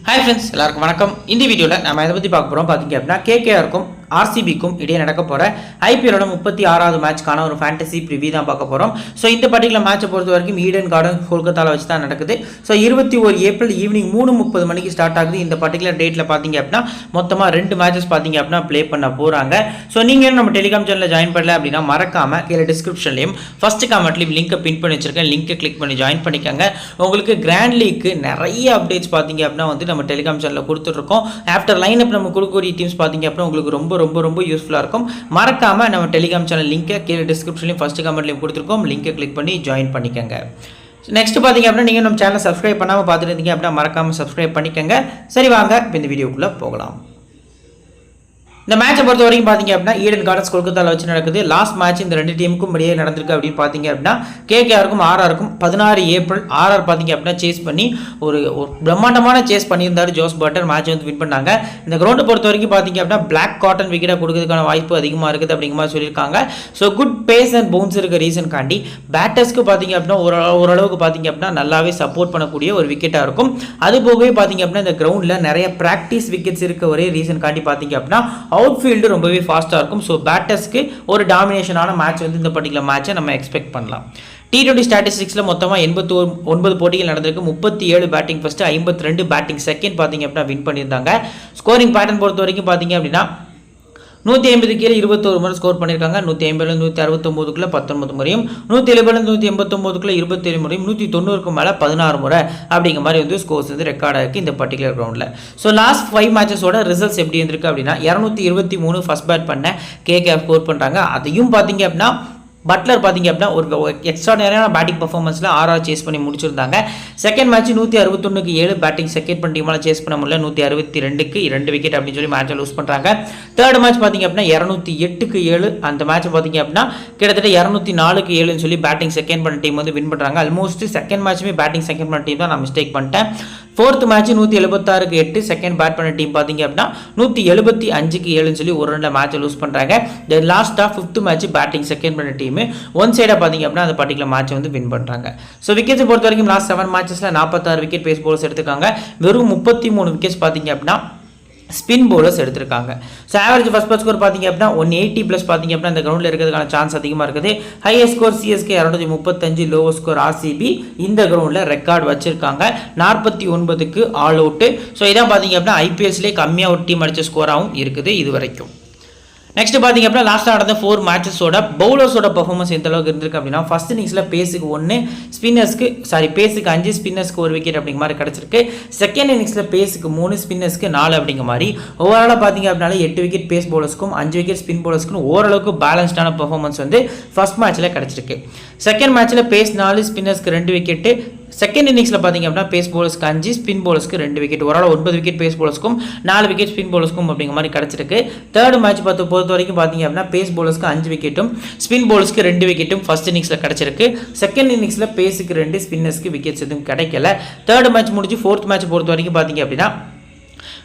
Hi friends, எல்லாருக்கும் வணக்கம். இந்த வீடியோவில் நம்ம எதை பற்றி பார்க்க போகிறோம் பார்த்தீங்க அப்படின்னா, கேகேஆருக்கும் ஆர்சிபிக்கும் இடையே நடக்க போகிற ஐபிஎல்லோட 36வது மேட்ச்க்கான ஒரு ஃபேண்டசி ப்ரிவியூ தான் பார்க்க போகிறோம். ஸோ இந்த பர்டிகுலர் மேட்சை பொறுத்த வரைக்கும் ஈடன் கார்டன் கொல்கத்தாவில் வச்சு தான் நடக்குது. ஸோ 21 ஏப்ரல் ஈவினிங் 3:30 மணிக்கு ஸ்டார்ட் ஆகுது. இந்த பர்டிகுலர் டேட்டில் பார்த்தீங்க அப்படின்னா மொத்தமாக 2 மேட்சஸ் பார்த்தீங்க அப்படின்னா ப்ளே பண்ண போகிறாங்க. ஸோ நீங்கள் நம்ம டெலிகிராம் சேனலில் ஜாயின் பண்ணல அப்படின்னா மறக்காமல் கீழே டிஸ்கிரிப்ஷன்லையும் ஃபஸ்ட் கமெண்ட்லையும் லிங்கை பின் பண்ணி வச்சிருக்கேன். லிங்கை கிளிக் பண்ணி ஜாயின் பண்ணிக்கோங்க. உங்களுக்கு கிராண்ட் லீக்கு நிறைய அப்டேட்ஸ் பார்த்தீங்க அப்படின்னா வந்து நம்ம டெலிகிராம் சேனலில் கொடுத்துட்ருக்கோம். ஆஃப்டர் லைன் அப் நம்ம கொடுக்கக்கூடிய டீம்ஸ் பார்த்தீங்க அப்படின்னா உங்களுக்கு ரொம்ப யூஸ்ஃபுல்லாக இருக்கும். மறக்காம நம்ம டெலிகிராம் சேனல் லிங்கை கீழே டிஸ்கிரிப்ஷன்லையும் ஃபர்ஸ்ட் கமெண்ட்லையும் கொடுத்துருக்கோம். லிங்கை கிளிக் பண்ணி ஜாயின் பண்ணிக்கோங்க. நெக்ஸ்ட் பார்த்தீங்க அப்படின்னா நீங்கள் நம்ம சேனலை சப்ஸ்கிரைப் பண்ணாமல் பார்த்துட்டு இருந்தீங்க அப்படின்னா மறக்காமல் சப்ஸ்கிரைப் பண்ணிக்கோங்க. சரி, வாங்க இப்போ இந்த வீடியோக்குள்ளே போகலாம். இந்த மேட்சை பொறுத்த வரைக்கும் பார்த்தீங்க அப்படின்னா ஈடன் கார்டன்ஸ் கொல்கத்தாவில் வச்சு நடக்குது. லாஸ்ட் மேட்ச் இந்த 2 டீமுக்கும் இடையே நடந்திருக்கு அப்படின்னு பார்த்தீங்க அப்படின்னா கேகேஆருக்கும் ஆர்ஆருக்கும் 16 ஏப்ரல் ஆர்ஆர் பார்த்தீங்க அப்படின்னா சேஸ் பண்ணி ஒரு பிரம்மாண்டமான சேஸ் பண்ணியிருந்தார் ஜோஸ் பட்டர். மேட்ச் வந்து வின் பண்ணாங்க. இந்த கிரௌண்டை பொறுத்த வரைக்கும் பார்த்தீங்க அப்படின்னா பிளாக் காட்டன் விக்கெட்டாக கொடுக்கறதுக்கான வாய்ப்பு அதிகமாக இருக்குது அப்படிங்கிற மாதிரி சொல்லியிருக்காங்க. So good pace and bounce இருக்க ரீசன் காண்டி பேட்டர்ஸ்க்கு பார்த்தீங்க அப்படின்னா ஓரளவுக்கு பார்த்தீங்க அப்படின்னா நல்லாவே சப்போர்ட் பண்ணக்கூடிய ஒரு விக்கெட்டாக இருக்கும். அது போகவே பார்த்தீங்க அப்படின்னா இந்த கிரௌண்டில் நிறைய ப்ராக்டிஸ் விக்கெட்ஸ் இருக்க ஒரே ரீசன் காண்டி பார்த்தீங்க அப்படின்னா அவுட்ஃபீல்டு ரொம்பவே ஃபாஸ்ட்டாக இருக்கும். ஸோ பேட்டர்ஸ்க்கு ஒரு டாமினேஷனான மேட்ச் வந்து இந்த பர்டிகுலர் மேட்சை நம்ம எக்ஸ்பெக்ட் பண்ணலாம். T20 ஸ்டாட்டிஸ்டிக்ஸில் மொத்தமாக 89 போட்டிகள் நடந்திருக்கு. 37 பேட்டிங் ஃபர்ஸ்ட், 52 பேட்டிங் செகண்ட் பார்த்தீங்க அப்படின்னா வின் பண்ணியிருந்தாங்க. ஸ்கோரிங் பேட்டர்ன் பொறுத்த வரைக்கும் பார்த்தீங்க அப்படின்னா 150 கீழே 21 முறை ஸ்கோர் பண்ணியிருக்காங்க. 150 169 19 முறையும், 170 189 27 முறையும், 190 மேலே 16 முறை அப்படிங்கிற மாதிரி வந்து ஸ்கோர்ஸ் வந்து ரெக்கார்டாக இருக்குது இந்த பர்டிகுலர் கிரௌண்டில். ஸோ லாஸ்ட் 5 மேட்சஸோட ரிசல்ட்ஸ் எப்படி இருந்திருக்கு அப்படின்னா 223 ஃபர்ஸ்ட் பேட் பண்ண கேகேஆர் ஸ்கோர் பண்ணுறாங்க. அதையும் பார்த்தீங்க அப்படின்னா பட்லர் பார்த்தீங்க அப்படின்னா ஒரு எக்ஸ்ட்ராடினரியான பேட்டிங் பர்ஃபார்மன்ஸில் ஆர்ஆர் சேஸ் பண்ணி முடிச்சிருந்தாங்க. செகண்ட் மேட்ச் 161க்கு 7 பேட்டிங் செகண்ட் பண்ண டீமால் சேஸ் பண்ண முடியல. 162க்கு 2 விக்கெட் அப்படின்னு சொல்லி மேட்சை லூஸ் பண்ணுறாங்க. தேர்ட் மேட்ச் பார்த்தீங்க அப்படின்னா 208க்கு 7 அந்த மேட்ச் பார்த்தீங்க அப்படின்னா கிட்டத்தட்ட 204க்கு 7ன்னு சொல்லி பேட்டிங் செகண்ட் பண்ண டீம் வந்து வின் பண்ணுறாங்க. ஆல்மோஸ்ட் செகண்ட் மேட்சுமே பேட்டிங் செகண்ட் பண்ண டீம் தான் நான் மிஸ்டேக் பண்ணிட்டேன். ஃபோர்த் மேட்ச் 176க்கு 8 செகண்ட் பேட் பண்ண டீம் பார்த்தீங்க அப்படின்னா 175க்கு 7ன்னு சொல்லி ஒரு ரன்ல மேட்சை லூஸ் பண்ணுறாங்க. தென் லாஸ்ட்டாக 5th மேட்ச் பேட்டிங் செகண்ட் பண்ண டீம் ஒன் சைடாக பார்த்தீங்க அப்படின்னா அந்த பர்டிகுலர் மேட்சை வந்து வின் பண்ணுறாங்க. ஸோ விக்கெட்ஸை பொறுத்த வரைக்கும் லாஸ்ட் 7 மேட்சஸில் 46 விக்கெட் பேஸ் போலர்ஸ் எடுத்துருக்காங்க. வெறும் 33 விக்கெட்ஸ் பார்த்தீங்க அப்படின்னா ஸ்பின் பவுலர்ஸ் எடுத்திருக்காங்க. So average first bad score பார்த்தீங்க அப்படின்னா 180 ப்ளஸ் பார்த்தீங்க அப்படின்னா இந்த கிரௌண்டில் இருக்கிறதுக்கான சான்ஸ் அதிகமாக இருக்குது. Highest score CSK 235, lower score RCB இந்த கிரௌண்டில் ரெக்கார்ட் வச்சிருக்காங்க. 49க்கு ஆல் அவுட்டு. ஸோ இதான் பார்த்தீங்க அப்படின்னா ஐபிஎல்ஸ்லேயே கம்மியாக ஒரு டீம் அடித்த ஸ்கோராகவும் இருக்குது இது வரைக்கும். நெக்ஸ்ட் பார்த்தீங்க அப்படின்னா லாஸ்ட்டாக நடந்த 4 மேட்சஸோட பவுலர்ஸோட பர்ஃபார்மன்ஸ் எந்த அளவுக்கு இருந்திருக்கு அப்படின்னா ஃபர்ஸ்ட் இன்னிங்ஸில் பேஸுக்கு 1, பேஸுக்கு 5, ஸ்பின்னர்ஸ்க்கு 1 விக்கெட் அப்படிங்கிற மாதிரி கிடச்சிருக்கு. செகண்ட் இன்னிங்ஸில் பேஸுக்கு 3, ஸ்பின்னர்ஸ்க்கு 4 அப்படிங்கிற மாதிரி ஓவராலாக பார்த்தீங்க அப்படின்னா 8 விக்கெட் பேஸ் பவுலர்ஸ்க்கும் 5 விக்கெட் ஸ்பின் பவுலர்ஸ்க்கும் ஓரளவுக்கு பேலன்ஸ்டான பர்ஃபார்மன்ஸ் வந்து ஃபர்ஸ்ட் மேட்ச்சில் கிடச்சிருக்கு. செகண்ட் மேட்ச்சில் பேஸ் 4, ஸ்பின்னர்ஸ்க்கு 2 விக்கெட்டு. செகண்ட் இன்னிங்ஸில் பார்த்தீங்க அப்படின்னா பேஸ் பவுலர்ஸ்க்கு 5, ஸ்பின் பவுலர்ஸ்க்கு 2 விக்கெட். ஓவரால் 9 விக்கெட் பேஸ் பவுலர்ஸ்க்கும் 4 விக்கெட் ஸ்பின் பவுலர்ஸ்க்கும் அப்படிங்கிற மாதிரி கிடச்சிருக்கு. தேர்ட் மேட்ச் பொறுத்த வரைக்கும் பார்த்தீங்க அப்படின்னா பேஸ் பவுலர்ஸ்க்கு 5 விக்கெட்டும் ஸ்பின் பவுலர்ஸ்க்கு 2 விக்கெட்டும் ஃபர்ஸ்ட் இன்னிங்ஸில் கிடச்சிருக்கு. செகண்ட் இன்னிங்ஸில் பேஸுக்கு 2, ஸ்பின்னர்ஸ்க்கு விக்கெட்ஸ் எதுவும் கிடைக்கல. தேர்ட் மேட்ச் முடிஞ்சு ஃபோர்த் மேட்ச் பொறுத்த வரைக்கும் பார்த்தீங்க அப்படின்னா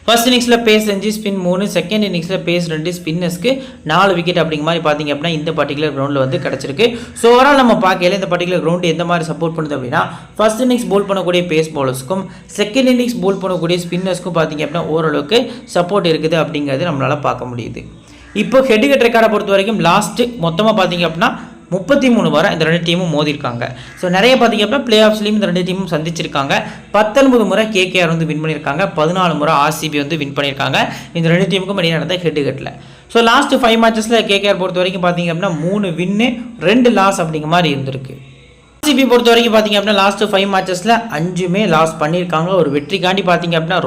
ஃபர்ஸ்ட் இன்னிங்ஸில் பேஸ் 5, ஸ்பின் 3, செகண்ட் இன்னிங்ஸில் பேஸ் 2, ஸ்பின்னர்ஸ்க்கு 4 விக்கெட் அப்படிங்கிற மாதிரி பார்த்தீங்க அப்படின்னா இந்த பர்டிகுலர் கிரௌண்டில் வந்து கிடச்சிருக்கு. ஸோ ஓவரால் நம்ம பார்க்கல இந்த பர்டிகுலர் கிரௌண்ட் எந்த மாதிரி சப்போர்ட் பண்ணுது அப்படின்னா ஃபர்ஸ்ட் இன்னிங்ஸ் போல் பண்ணக்கூடிய பேஸ் பவுலர்ஸ்க்கும் செகண்ட் இன்னிங்ஸ் போல் பண்ணக்கூடிய ஸ்பின்னர்ஸ்க்கும் பார்த்தீங்க அப்படின்னா ஓரளவுக்கு சப்போர்ட் இருக்குது அப்படிங்கிறது நம்மளால் பார்க்க முடியுது. இப்போ ஹெட் ரெக்கார்டை பொறுத்த வரைக்கும் லாஸ்ட்டு மொத்தமாக பார்த்தீங்க அப்படின்னா 33 முறை இந்த 2 டீமும் மோதிருக்காங்க. ஸோ நிறைய பார்த்தீங்க அப்படின்னா பிளே ஆஃப்ஸ்லையும் இந்த 2 டீமும் சந்திச்சிருக்காங்க. 19 முறை கேகேஆர் வந்து வின் பண்ணியிருக்காங்க. 14 முறை ஆர்சிபி வந்து வின் பண்ணியிருக்காங்க. இந்த 2 டீமுக்கும் இடையே நடந்த ஹெட்டில். ஸோ லாஸ்ட் 5 மேட்சஸில் கேகேஆர் பொறுத்த வரைக்கும் பார்த்தீங்க அப்படின்னா 3 வின்னு 2 லாஸ் அப்படிங்கிற மாதிரி இருந்திருக்கு. ஆர்சிபி பொறுத்த வரைக்கும் பார்த்தீங்க அப்படின்னா லாஸ்ட் 5 மேட்சஸில் 5மே லாஸ் பண்ணியிருக்காங்க. ஒரு வெற்றிக்காண்டி பார்த்தீங்க அப்படின்னா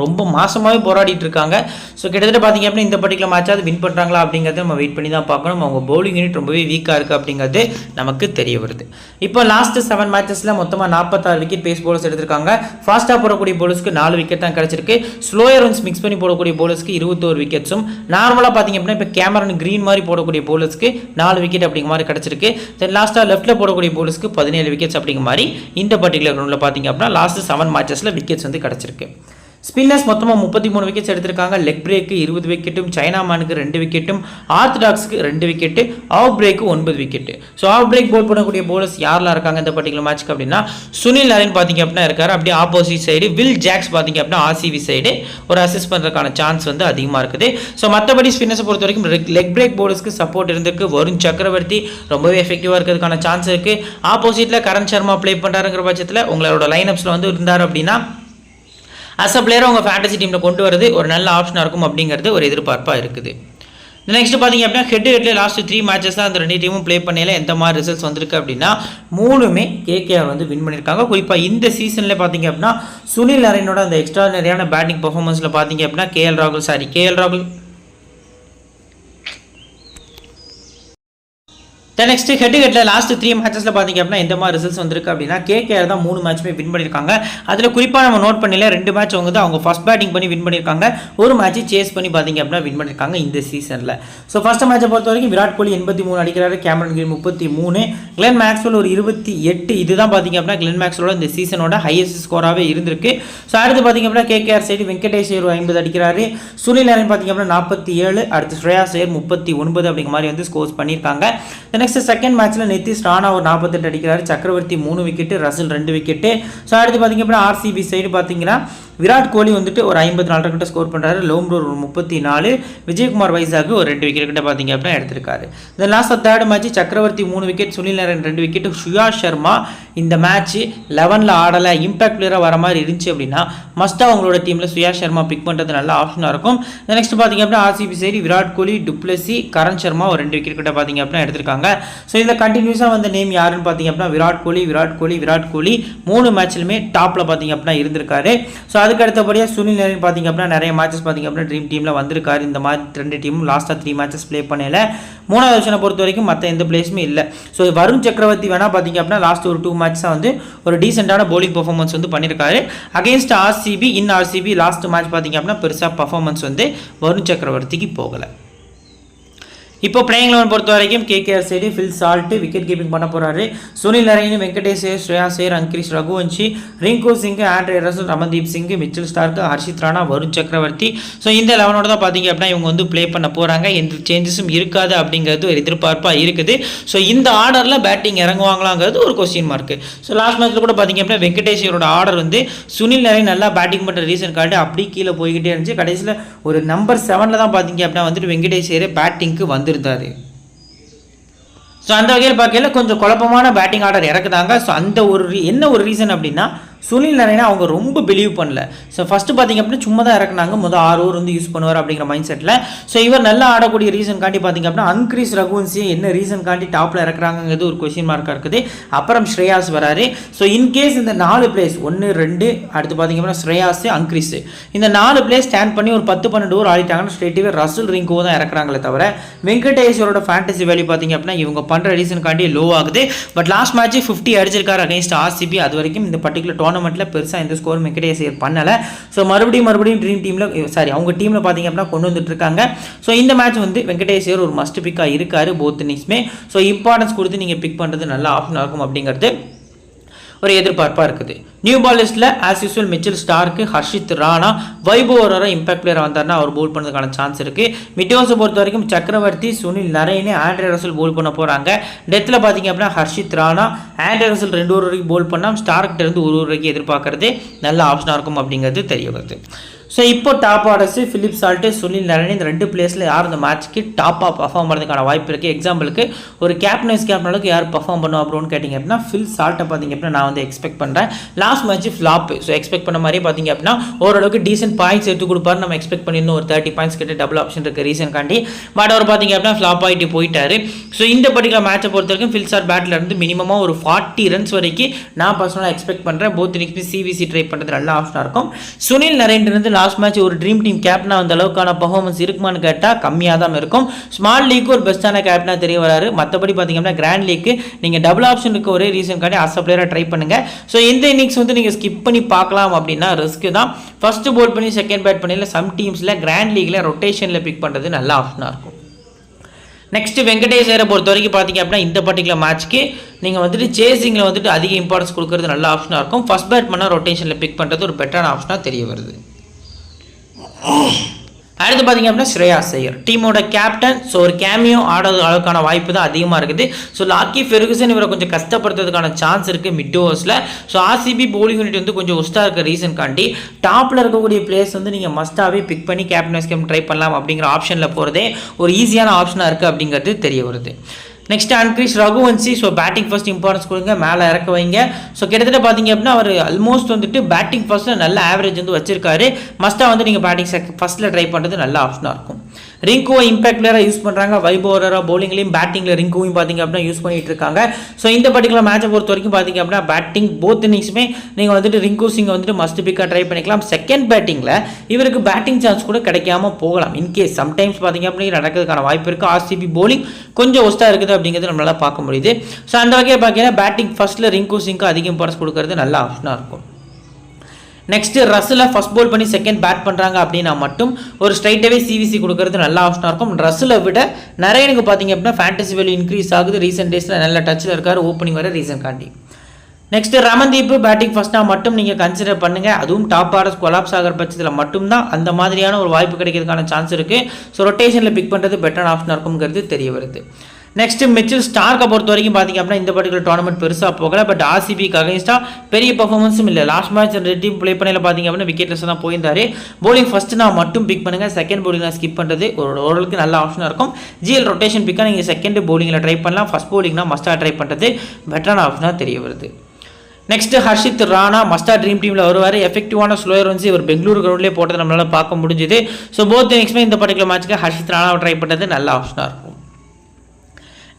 ரொம்ப மாசமாகவே போராடிட்டு இருக்காங்க. ஸோ கிட்டத்தட்ட பார்த்தீங்க அப்படின்னா இந்த பர்டிகுலர் மேட்சாவது வின் பண்ணுறாங்களா அப்படிங்கிறத நம்ம வெயிட் பண்ணி தான் பார்க்கணும். அவங்க பவுலிங் யூனிட் ரொம்பவே வீக்காக இருக்குது அப்படிங்கிறது நமக்கு தெரிய வருது. இப்போ லாஸ்ட் 7 மேட்சஸில் மொத்தமாக 46 விக்கெட் பேஸ் பவுலர்ஸ் எடுத்திருக்காங்க. ஃபாஸ்ட்டாக போடக்கூடிய பவுலர்ஸ்க்கு 4 விக்கெட் தான் கிடச்சிருக்கு. ஸ்லோயர் ரன்ஸ் மிக்ஸ் பண்ணி போடக்கூடிய பவுலர்ஸ்க்கு 21 விக்கெட்ஸும், நார்மலாக பார்த்தீங்க அப்படின்னா இப்போ கேமரன் கிரீன் மாதிரி போடக்கூடிய பவுலர்ஸ்க்கு 4 விக்கெட் அப்படிங்கிற மாதிரி கிடச்சிருக்கு. தென் லாஸ்ட்டாக லெஃப்ட்டில் போடக்கூடிய பவுலர்ஸ்க்கு 17 விக்கெட்ஸ் அப்படிங்கிற மாதிரி இந்த பர்டிகுலர் கிரௌண்டில் பார்த்தீங்க அப்படின்னா லாஸ்ட் 7 மேட்சஸில் விக்கெட்ஸ் வந்து கிடச்சிருக்கு. ஸ்பின்னர்ஸ் மொத்தமாக 33 விக்கெட்ஸ் எடுத்திருக்காங்க. லெக் பிரேக்கு 20 விக்கெட்டும், சைனாமானுக்கு 2 விக்கெட்டும், ஆர்த்தடாக்ஸுக்கு 2 விக்கெட்டு, ஆஃப் பிரேக்கு 9 wicket. So off break bowl பண்ணக்கூடிய போலர்ஸ் யாரெல்லாம் இருக்காங்க இந்த பர்டிகுலர் மேட்ச்க்கு அப்படின்னா சுனில் நரேன் பார்த்தீங்க அப்படின்னா இருக்காரு. அப்படியே ஆப்போசிட் சைடு வில் ஜாக்ஸ் பார்த்தீங்க அப்படின்னா ஆர்சிபி சைடு ஒரு அசிஸ்ட் பண்ணுறதுக்கான சான்ஸ் வந்து அதிகமாக இருக்குது. ஸோ மற்றபடி ஸ்பின்னர்ஸை பொறுத்த வரைக்கும் லெக் பிரேக் போலர்ஸ்க்கு சப்போர்ட் இருந்திருக்கு. வருண் சக்கரவர்த்தி ரொம்பவே எஃபெக்டிவாக இருக்கிறதுக்கான சான்ஸ் இருக்குது. ஆப்போசிட்டில் கரண் சர்மா ப்ளே பண்ணுறாருங்கிற பட்சத்தில் உங்களோட லைனப்ஸில் வந்து இருந்தார் அப்படின்னா அஸ் அ பிளேயரை உங்கள் ஃபேண்டசி டீமில் கொண்டு வரது ஒரு நல்ல ஆப்ஷனாக இருக்கும் அப்படிங்கிறது ஒரு எதிர்பார்ப்பாக இருக்குது. நெக்ஸ்ட் பார்த்தீங்க அப்படின்னா ஹெட் லாஸ்ட் 3 மேட்சஸ் தான் அந்த 2 டீமும் ப்ளே பண்ணல எந்த மாதிரி ரிசல்ட்ஸ் வந்திருக்கு அப்படின்னா 3மே கேகேஆர் வந்து வின் பண்ணியிருக்காங்க. குறிப்பாக இந்த சீசனில் பார்த்தீங்க அப்படின்னா சுனில் நரேனோட அந்த எக்ஸ்ட்ரானரியான பேட்டிங் பர்ஃபார்மன்ஸில் பார்த்தீங்க அப்படின்னா கேஎல் ராகுல் நெக்ஸ்ட் ஹெட் லாஸ்ட் 3 மேட்சஸில் பார்த்தீங்க அப்படின்னா எந்த மாதிரி ரிசல்ட்ஸ் வந்திருக்கு அப்படின்னா கேகேஆர் தான் 3 மேட்ச்மே வின் பண்ணியிருக்காங்க. அதில் குறிப்பாக நம்ம நோட் பண்ணல 2 மேட்ச் அவங்க ஃபர்ஸ்ட் பேட்டிங் பண்ணி வின் பண்ணியிருக்காங்க. ஒரு மேட்ச் சேஸ் பண்ணி பார்த்தீங்க அப்படின்னா வின் பண்ணியிருக்காங்க இந்த சீசனில். ஸோ ஃபர்ஸ்ட் மேட்சை பொறுத்த வரைக்கும் விராட் கோலி 83 அடிக்கிறாரு, கேமரன் கிரீன் 33, கிளென் மேக்ஸ்வெல் ஒரு 28. இதுதான் பார்த்தீங்க அப்படின்னா கிளென் மேக்ஸ்வெலோட இந்த சீசனோட ஹையஸ்ட் ஸ்கோராகவே இருந்திருக்கு. ஸோ அடுத்து பார்த்தீங்க அப்படின்னா கேகேஆர் சைடு வெங்கடேஷ் ஐயர் 50 அடிக்கிறாரு, சுனில் நரேன் பார்த்தீங்க அப்படின்னா 47, அடுத்து ஸ்ரேயாஸ் ஐயர் 39 அப்படிங்கிற மாதிரி வந்து ஸ்கோர்ஸ் பண்ணியிருக்காங்க. நெக்ஸ்ட் செகண்ட் மேட்ச்சில் நிதிஷ் ராணா ஒரு 48 அடிக்கிறாரு, சக்கரவர்த்தி 3 விக்கெட்டு, ரசல் 2 விக்கெட்டு. ஸோ அடுத்து பார்த்தீங்க அப்படின்னா ஆர்சிபி சைடு பார்த்தீங்கன்னா விராட் கோலி வந்துட்டு ஒரு 54 கிட்ட ஸ்கோர் பண்ணுறாரு, லோம்ரோ ஒரு 34, விஜயகுமார் வைசாக் ஒரு 2 விக்கெட் கிட்ட பார்த்தீங்க அப்படின்னா எடுத்திருக்காரு. இந்த லாஸ்ட் தேர்ட் மேட்ச் சக்கரவர்த்தி 3 விக்கெட், சுனில் நரேன் 2 விக்கெட், சுயா சர்மா இந்த மேட்ச் 11ல் ஆடலை இம்பாக்ட் பிளேயராக வர மாதிரி இருந்துச்சு அப்படின்னா மஸ்ட்டாக அவங்களோட டீமில் சுயா சர்மா பிக் பண்ணுறது நல்ல ஆப்ஷனாக இருக்கும். நெக்ஸ்ட் பார்த்தீங்க அப்படின்னா RCB side Virat Kohli, du Plessis, Karan Sharma ஒரு 2 விக்கெட் கிட்ட பார்த்தீங்க அப்படின்னா எடுத்திருக்காங்க. ஸோ இதில் கண்டினியூஸாக வந்த நேம் யாருன்னு பார்த்தீங்க அப்படின்னா விராட் கோலி 3 மேட்ச்லுமே டாப்பில் பார்த்தீங்க அப்படின்னா இருந்திருக்காரு. ஸோ அதுக்கு அடுத்தபடியாக சுனில் நரேன் பார்த்தீங்க அப்படின்னா நிறைய மேட்சஸ் பார்த்தீங்க அப்படின்னா ட்ரீம் டீமில் வந்திருக்காரு. இந்த மாதிரி 2 டீமும் லாஸ்ட்டாக 3 மேட்சஸ் ப்ளே பண்ணல. 3வது வருஷனை பொறுத்த வரைக்கும் மற்ற எந்த பிளேஸுமே இல்லை. ஸோ வருண் சக்கரவர்த்தி வேணால் பார்த்தீங்க அப்படின்னா லாஸ்ட் ஒரு 2 மேட்ச்ஸாக வந்து ஒரு டீசெண்டான பவுலிங் பர்ஃபார்மன்ஸ் வந்து பண்ணியிருக்காரு. அகேன்ஸ்ட் ஆர்சிபி லாஸ்ட் மேட்ச் பார்த்தீங்க அப்படின்னா பெருசாக பர்ஃபார்மன்ஸ் வந்து வருண் சக்கரவர்த்திக்கு போகலை. இப்போ பிளேயிங் 11 பொறுத்த வரைக்கும் KKR side Phil Salt wicket keeping பண்ண போறாரு. Sunil Narine, Venkatesh Iyer, Shreyas Iyer, Angkrish Raghuvanshi, Rinku Singh, Andre Russell, Ramandeep Singh, Mitchell Starc, Harshit Rana, Varun Chakravarthy. So இந்த 11ஓட தான் பார்த்தீங்க அப்படின்னா இவங்க வந்து ப்ளே பண்ண போகிறாங்க. எந்த சேஞ்சஸும் இருக்காது அப்படிங்கிறது ஒரு எதிர்பார்ப்பாக இருக்குது. ஸோ இந்த ஆர்டரில் பேட்டிங் இறங்குவாங்களாங்கிறது ஒரு கொஸ்டின் மார்க்கு. ஸோ லாஸ்ட் மேட்ச்சில் கூட பார்த்தீங்க அப்படின்னா வெங்கடேஷ் ஐயரோட ஆர்டர் வந்து சுனில் நரேன் நல்லா பேட்டிங் பண்ணுற ரீசன் காட்டி அப்படி கீழே போய்கிட்டே இருந்துச்சு. கடைசியில் ஒரு நம்பர் 7ல் தான் பார்த்தீங்க அப்படின்னா வந்துட்டு வெங்கடேஷ் ஐயர் பேட்டிங்க்கு வந்திருந்தாரு. ஸோ அந்த வகையில் பார்க்கல கொஞ்சம் குழப்பமான பேட்டிங் ஆர்டர் இறக்குதாங்க. ஸோ அந்த என்ன ஒரு ரீசன் அப்படின்னா சுனில் நரேனை அவங்க ரொம்ப பிலீவ் பண்ணல. ஸோ ஃபஸ்ட்டு பார்த்தீங்க அப்படின்னா சும்மா தான் இறக்குனாங்க, 6 ஓவர் வந்து யூஸ் பண்ணுவார் அப்படிங்கிற மைண்ட் செட்டில். ஸோ இவர் நல்லா ஆடக்கூடிய ரீசன் காட்டி பார்த்தீங்க அப்படின்னா அன்கிரிஸ் ரகுவன்சி என்ன ரீசன் காட்டி டாப்பில் இறக்குறாங்கிறது ஒரு கொஸ்டின் மார்க்காக இருக்குது. அப்புறம் ஸ்ரேயாஸ் வராரு. ஸோ இன்கேஸ் இந்த 4 பிளேஸ் 1, 2 அடுத்து பார்த்தீங்க அப்படின்னா ஸ்ரேயாஸ், அன்கிரிஸ் இந்த 4 பிளேஸ் ஸ்டாண்ட் பண்ணி ஒரு 10-12 ஓவர் ஆடிட்டாங்கன்னா ஸ்ட்ரெயிட்டாகவே ரசல் ரிங்கோ தான் இறக்குறாங்களே தவிர வெங்கடேஸ்வரோட ஃபேண்டசி வேல்யூ பார்த்தீங்க அப்படின்னா இவங்க பண்ணுற ரீசன் காட்டி லோ ஆகுது. பட் லாஸ்ட் மேட்ச் 50 அடிச்சிருக்காரு அகைன்ஸ்ட் ஆர்சிபி. அது வரைக்கும் இந்த பர்டிகுலர் டோர்னமெண்ட்டில் பெருசாக எந்த ஸ்கோர் வெங்கடேஷ் ஐயர் பண்ணலை. ஸோ மறுபடியும் ட்ரீம் டீமில் அவங்க டீமில் பார்த்தீங்க அப்படின்னா கொண்டு வந்துட்டு இருக்காங்க. ஸோ இந்த மேட்ச் வந்து வெங்கடேஷ் ஐயர் ஒரு மஸ்ட் பிக்காக இருக்காரு போத் இன்னிங்ஸ்மே. ஸோ இம்பார்ட்டன்ஸ் கொடுத்து நீங்கள் பிக் பண்ணுறது நல்ல ஆப்ஷனாக இருக்கும் அப்படிங்கிறது ஒரு எதிர்பார்ப்பாக இருக்குது. நியூ பால் லிஸ்ட்டில் as usual Mitchell Stark, Harshit Rana, Vaibhav ஓவராக இம்பாக்ட் பிளேயர் வந்தார்னா அவர் போல் பண்ணுறதுக்கான சான்ஸ் இருக்குது. மிட்டோஸை பொறுத்த வரைக்கும் சக்கரவர்த்தி, சுனில் நரேன், ஆண்ட்ரே ரசல் போல் பண்ண போகிறாங்க. டெத்தில் பார்த்தீங்க அப்படின்னா Harshit Rana, Andre Russell 2 over வரைக்கும் போல் பண்ணால் ஸ்டார்க்கிட்ட இருந்து 1 ஓவர் வரைக்கும் எதிர்பார்க்கறது நல்ல ஆப்ஷனாக இருக்கும் அப்படிங்கிறது தெரிய வருது. ஸோ இப்போ top orders Philip Salt, Sunil Narine இந்த 2 பிளேஸில் யார் இந்த மேட்ச்க்கு டாப்பாக பர்ஃபார்ம் பண்ணுறதுக்கான வாய்ப்பு இருக்குது. எக்ஸாம்பிளுக்கு ஒரு கேப்டனுக்கு யார் பர்ஃபார்ம் பண்ணுவோம் அப்படின்னு கேட்டிங்க அப்படின்னா ஃபில் சால்ட்டை பார்த்தீங்க அப்படின்னா நான் வந்து எக்ஸ்பெக்ட் பண்ணுறேன். Last match flop. So expect பண்ண மாதிரி பார்த்தீங்க அப்படின்னா ஓரளவுக்கு டீசென்ட் பாயிண்ட்ஸ் எடுத்து கொடுப்பாரு. நம்ம எக்ஸ்பெக்ட் பண்ணியிருந்தோம் ஒரு 30 பாயிண்ட்ஸ் கிட்ட டபுள் ஆப்ஷன் இருக்குது ரீசன் காண்டி. பட் அவர் பார்த்தீங்க அப்படின்னா ஃப்ளாப் ஆகிட்டு போயிட்டாரு. ஸோ இந்த பர்டிகுலர் மேட்சை பொறுத்த வரைக்கும் ஃபில் சால்ட் பேட்டில் இருந்து மினிமமாக ஒரு 40 ரன்ஸ் வரைக்கும் நான் பர்சனலாக எக்ஸ்பெக்ட் பண்ணுறேன். போத் இன்னைக்கு சிவிசி ட்ரை பண்ணுறது நல்ல ஆப்ஷனாக இருக்கும். சுனில் நரேன் இருந்து லாஸ்ட் மேட்ச் ஒரு ட்ரீம் டீம் கேப்டனாக அந்த அளவுக்கான பர்ஃபார்மன்ஸ் இருக்குமான்னு கேட்டால் கம்மியாக தான் இருக்கும். ஸ்மால் லீக்கு ஒரு பெஸ்ட்டான கேப்டனாக தெரிய வராரு. மற்றபடி பார்த்தீங்கன்னா கிராண்ட் லீக்கு நீங்கள் டபுள் ஆப்ஷன் இருக்க ஒரே ரீசன் காட்டி அஸ் பிளேயராக ட்ரை பண்ணுங்கள். ஸோ இந்த இன்னிங்ஸ் வந்து நீங்கள் ஸ்கிப் பண்ணி பார்க்கலாம் அப்படின்னா ரிஸ்க்கு தான். ஃபர்ஸ்ட் போல் பண்ணி செகண்ட் பேட் பண்ணி சம் டீம்ஸில் கிராண்ட் லீக்கில் ரொட்டேஷனில் பிக் பண்ணுறது நல்ல ஆப்ஷனாக இருக்கும். நெக்ஸ்ட் வெங்கடேஷ் ஐயரை பொறுத்த வரைக்கும் பார்த்தீங்க அப்படின்னா இந்த பர்டிகுலர் மேட்ச்க்கு நீங்கள் வந்துட்டு சேசிங்கில் வந்துட்டு அதிக இம்பார்ட்டன்ஸ் கொடுக்கறது நல்ல ஆப்ஷனாக இருக்கும். ஃபர்ஸ்ட் பேட் பண்ணால் ரொட்டேஷனில் பிக் பண்ணுறது ஒரு பெட்டரான ஆப்ஷனாக தெரிய வருது. அடுத்து பார்த்தீங்க அப்படின்னா ஸ்ரேயாஸ் ஐயர் டீமோட கேப்டன். ஸோ ஒரு கேமியோ ஆடுறது அளவுக்கான வாய்ப்பு தான் அதிகமாக இருக்குது. ஸோ லாக்கி ஃபெர்குசன் இவரை கொஞ்சம் கஷ்டப்படுறதுக்கான சான்ஸ் இருக்குது மிட் ஓவர்ஸில். ஸோ ஆர்சிபி போலிங் யூனிட் வந்து கொஞ்சம் ஒஸ்ட்டாக இருக்க ரீசன் காண்டி டாப்பில் இருக்கக்கூடிய பிளேயர்ஸ் வந்து நீங்கள் மஸ்ட்டாகவே பிக் பண்ணி கேப்டன் வைஸ் கேப்டன் ட்ரை பண்ணலாம் அப்படிங்கிற ஆப்ஷனில் போகிறதே ஒரு ஈஸியான ஆப்ஷனாக இருக்குது அப்படிங்கிறது தெரிய வருது. Next Angkrish Raghuvanshi. So batting first importance கொடுங்க, மேலே இறக்க வைங்க. ஸோ கிட்டத்தட்ட பார்த்தீங்க அப்படின்னா அவர் ஆல்மோஸ்ட் வந்துட்டு பேட்டிங் ஃபர்ஸ்ட்டில் நல்ல ஆவரேஜ் வந்து வச்சிருக்காரு. மஸ்ட்டாக வந்து நீங்கள் பேட்டிங் ஃபர்ஸ்ட்டில் ட்ரை பண்ணுறது நல்ல ஆப்ஷனாக இருக்கும். ரிங்குவை இம்பாக்ட் பிளேயராக யூஸ் பண்ணுறாங்க. வைபோரராக பவுலிங்லையும் பேட்டிங்கில் ரிங்குவையும் பார்த்தீங்க அப்படின்னா யூஸ் பண்ணிட்டு இருக்காங்க. ஸோ இந்த பர்டிகுலர் மேட்சை பொறுத்த வரைக்கும் பார்த்தீங்க அப்படின்னா பேட்டிங் போத் இன்னிங்ஸுமே நீங்கள் வந்துட்டு ரிங்கு சிங்கை வந்துட்டு மஸ்ட் பிக்காக ட்ரை பண்ணிக்கலாம். செகண்ட் பேட்டிங்கில் இவருக்கு பேட்டிங் சான்ஸ் கூட கிடைக்காம போகலாம். இன்கேஸ் சம்டைம்ஸ் பார்த்தீங்க அப்படின்னா நடக்கிறதுக்கான வாய்ப்பு இருக்குது. ஆர்சிபி போலிங் கொஞ்சம் ஒஸ்ட்டாக இருக்குது அப்படிங்கிறது நம்மளால் பார்க்க முடியுது. ஸோ அந்த வகையை பார்த்தீங்கன்னா பேட்டிங் ஃபர்ஸ்ட்டில் ரிங்கு சிங்க்கு அதிக இம்பார்ட்டன்ஸ் கொடுக்கறது நல்ல ஆப்ஷனாக இருக்கும். நெக்ஸ்ட் ரஸ்ஸில் ஃபர்ஸ்ட் பால் பண்ணி செகண்ட் பேட் பண்ணுறாங்க அப்படின்னா மட்டும் ஒரு ஸ்ட்ரைட்டாகவே சிவிசி கொடுக்கறது நல்ல ஆப்ஷனாக இருக்கும். ரஸ்ஸில் விட நிறைய எனக்கு பார்த்தீங்க அப்படின்னா ஃபேண்டசி வேல்யூ இன்க்ரீஸ் ஆகுது. ரீசெண்ட் டேஸில் நல்ல டச்சில் இருக்கார் ஓப்பனிங் வர ரீசன் காண்டி. நெக்ஸ்ட் ரமன்தீப் பேட்டிங் ஃபர்ஸ்ட்டாக மட்டும் நீங்கள் கன்சிடர் பண்ணுங்கள். அதுவும் டாப் ஆர்டர்ஸ் கொலாப்ஸ் ஆகிற பட்சத்தில் மட்டும்தான் அந்த மாதிரியான ஒரு வாய்ப்பு கிடைக்கிறதுக்கான சான்ஸ் இருக்குது. ஸோ ரொட்டேஷனில் பிக் பண்ணுறது பெட்டர் ஆப்ஷனாக இருக்குங்கிறது தெரிய வருது. நெக்ஸ்ட் மிச்சல் ஸ்டார்க்கை பொறுத்த வரைக்கும் பார்த்தீங்க அப்படின்னா இந்த பர்டிகுலர் டோர்னமெண்ட் பெருசாக போகல. பட் ஆர்சிபிக்கு அகைன்ஸ்டாக பெரிய பர்ஃபார்மன்ஸும் இல்லை. லாஸ்ட் மேட்ச் ரெண்டு டீம் ப்ளே பண்ணல பார்த்தீங்க அப்படின்னா விக்கெட்லெஸ் தான் போயிருந்தாரு. போலிங் ஃபர்ஸ்ட் நான் மட்டும் பிக் பண்ணுங்கள். செகண்ட் போலிங் ஸ்கிப் பண்ணுறது ஓரளவுக்கு நல்ல ஆப்ஷனாக இருக்கும். ஜிஎல் ரொட்டேஷன் பிக்காக நீங்கள் செகண்ட் போலிங்கில் ட்ரை பண்ணலாம். ஃபர்ஸ்ட் போலிங்னா மஸ்டாக ட்ரை பண்ணுறது பெட்டரான ஆப்ஷனாக தெரிய வருது. நெக்ஸ்ட் ஹர்ஷித் ராணா மஸ்டா ட்ரீம் டீமில் வருவார். எஃபெக்டிவான ஸ்லோயர் வந்து இவர் பெங்களூரு கிரவுண்ட்லேயே போட்டது நம்மளால் பார்க்க முடிஞ்சுது. ஸோ போத் நெக்ஸ்ட்மே இந்த பர்டிகுலர் மேட்ச்சுக்கு ஹர்ஷித் ராணாவை ட்ரை பண்ணுறது நல்ல ஆப்ஷனாக இருக்கும்.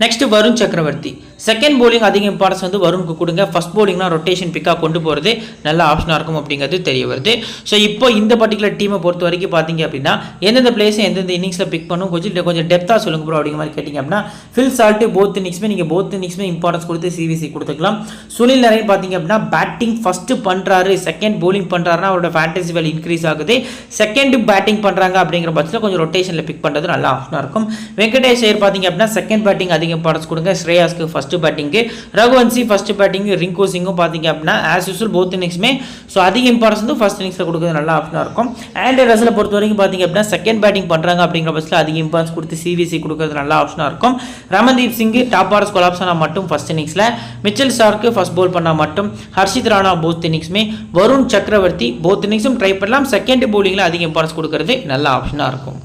நெக்ஸ்ட் வருண் சக்கரவர்த்தி செகண்ட் போலிங் அதிக இம்பார்ட்டன்ஸ் வந்து வருணுக்கு கொடுங்க. ஃபர்ஸ்ட் போலிங்னா ரொட்டேஷன் பிக்காக கொண்டு போகிறது நல்ல ஆப்ஷனாக இருக்கும் அப்படிங்கிறது தெரிய வருது. ஸோ இப்போ இந்த பர்டிகுலர் டீமை பொறுத்த வரைக்கும் பார்த்தீங்க அப்படின்னா எந்தெந்த பிளேஸை எந்தெந்த இன்னிங்ஸில் பிக் பண்ணும் கொஞ்சம் டெப்த்தாக சொல்லுங்க ப்ரோ அப்படிங்கிற மாதிரி கேட்டிங்க அப்படின்னா ஃபில் சால்ட்டு போத் இன்னிங்ஸுமே நீங்கள் போத் இன்னிங்ஸுமே இம்பார்ட்டன்ஸ் கொடுத்து சிவிசி கொடுத்துக்கலாம். சுனில் நரேன் பார்த்தீங்க அப்படின்னா பேட்டிங் ஃபஸ்ட்டு பண்ணுறாரு, செகண்ட் போலிங் பண்ணுறாருன்னா அவரோட ஃபேண்டசி வேல்யூ இன்க்ரீஸ் ஆகுது. செகண்ட் பேட்டிங் பண்ணுறாங்க அப்படிங்கிற பட்சத்தில் கொஞ்சம் ரொட்டேஷனில் பிக் பண்ணுறது நல்ல ஆப்ஷனாக இருக்கும். வெங்கடேஷ் ஐயர் பார்த்தீங்க அப்படின்னா செகண்ட் பேட்டிங் அதிக இம்பார்ட்டன்ஸ் கொடுங்க. ஸ்ரேயாஸ்க்கு first batting, Raghuvanshi first batting, Rinku சிங்கும் பார்த்தீங்க அப்படின்னா ஆஸ் யூசுவல் போத் இன்னிங்ஸுமே ஸோ அதிக இம்பார்ட்டன்ஸ் வந்து ஃபர்ஸ்ட் இன்னிங்ஸில் கொடுக்குறது நல்ல ஆப்ஷனாக இருக்கும். ஆண்ட்ரே ரசலை பொறுத்த வரைக்கும் பார்த்தீங்க அப்படின்னா செகண்ட் பேட்டிங் பண்ணுறாங்க அப்படிங்கிற பட்சத்தில் அதிக இம்பார்ட்டன்ஸ் கொடுத்து சிவிசி கொடுக்குறது நல்ல ஆப்ஷனாக இருக்கும். Ramandeep Singh top orders collapse ஆனால் மட்டும் ஃபர்ஸ்ட் இன்னிங்ஸில், மிச்சல் ஸ்டார்க்கு ஃபர்ஸ்ட் போல் பண்ணால் மட்டும், ஹர்ஷித் ராணா போத் இன்னிங்ஸுமே, வருண் சக்கரவர்த்தி போத் இன்னிங்ஸும் ட்ரை பண்ணலாம். செகண்ட் போலிங்கில் அதிக இம்பார்ட்டன்ஸ் கொடுக்குறது நல்ல ஆப்ஷனாக இருக்கும்.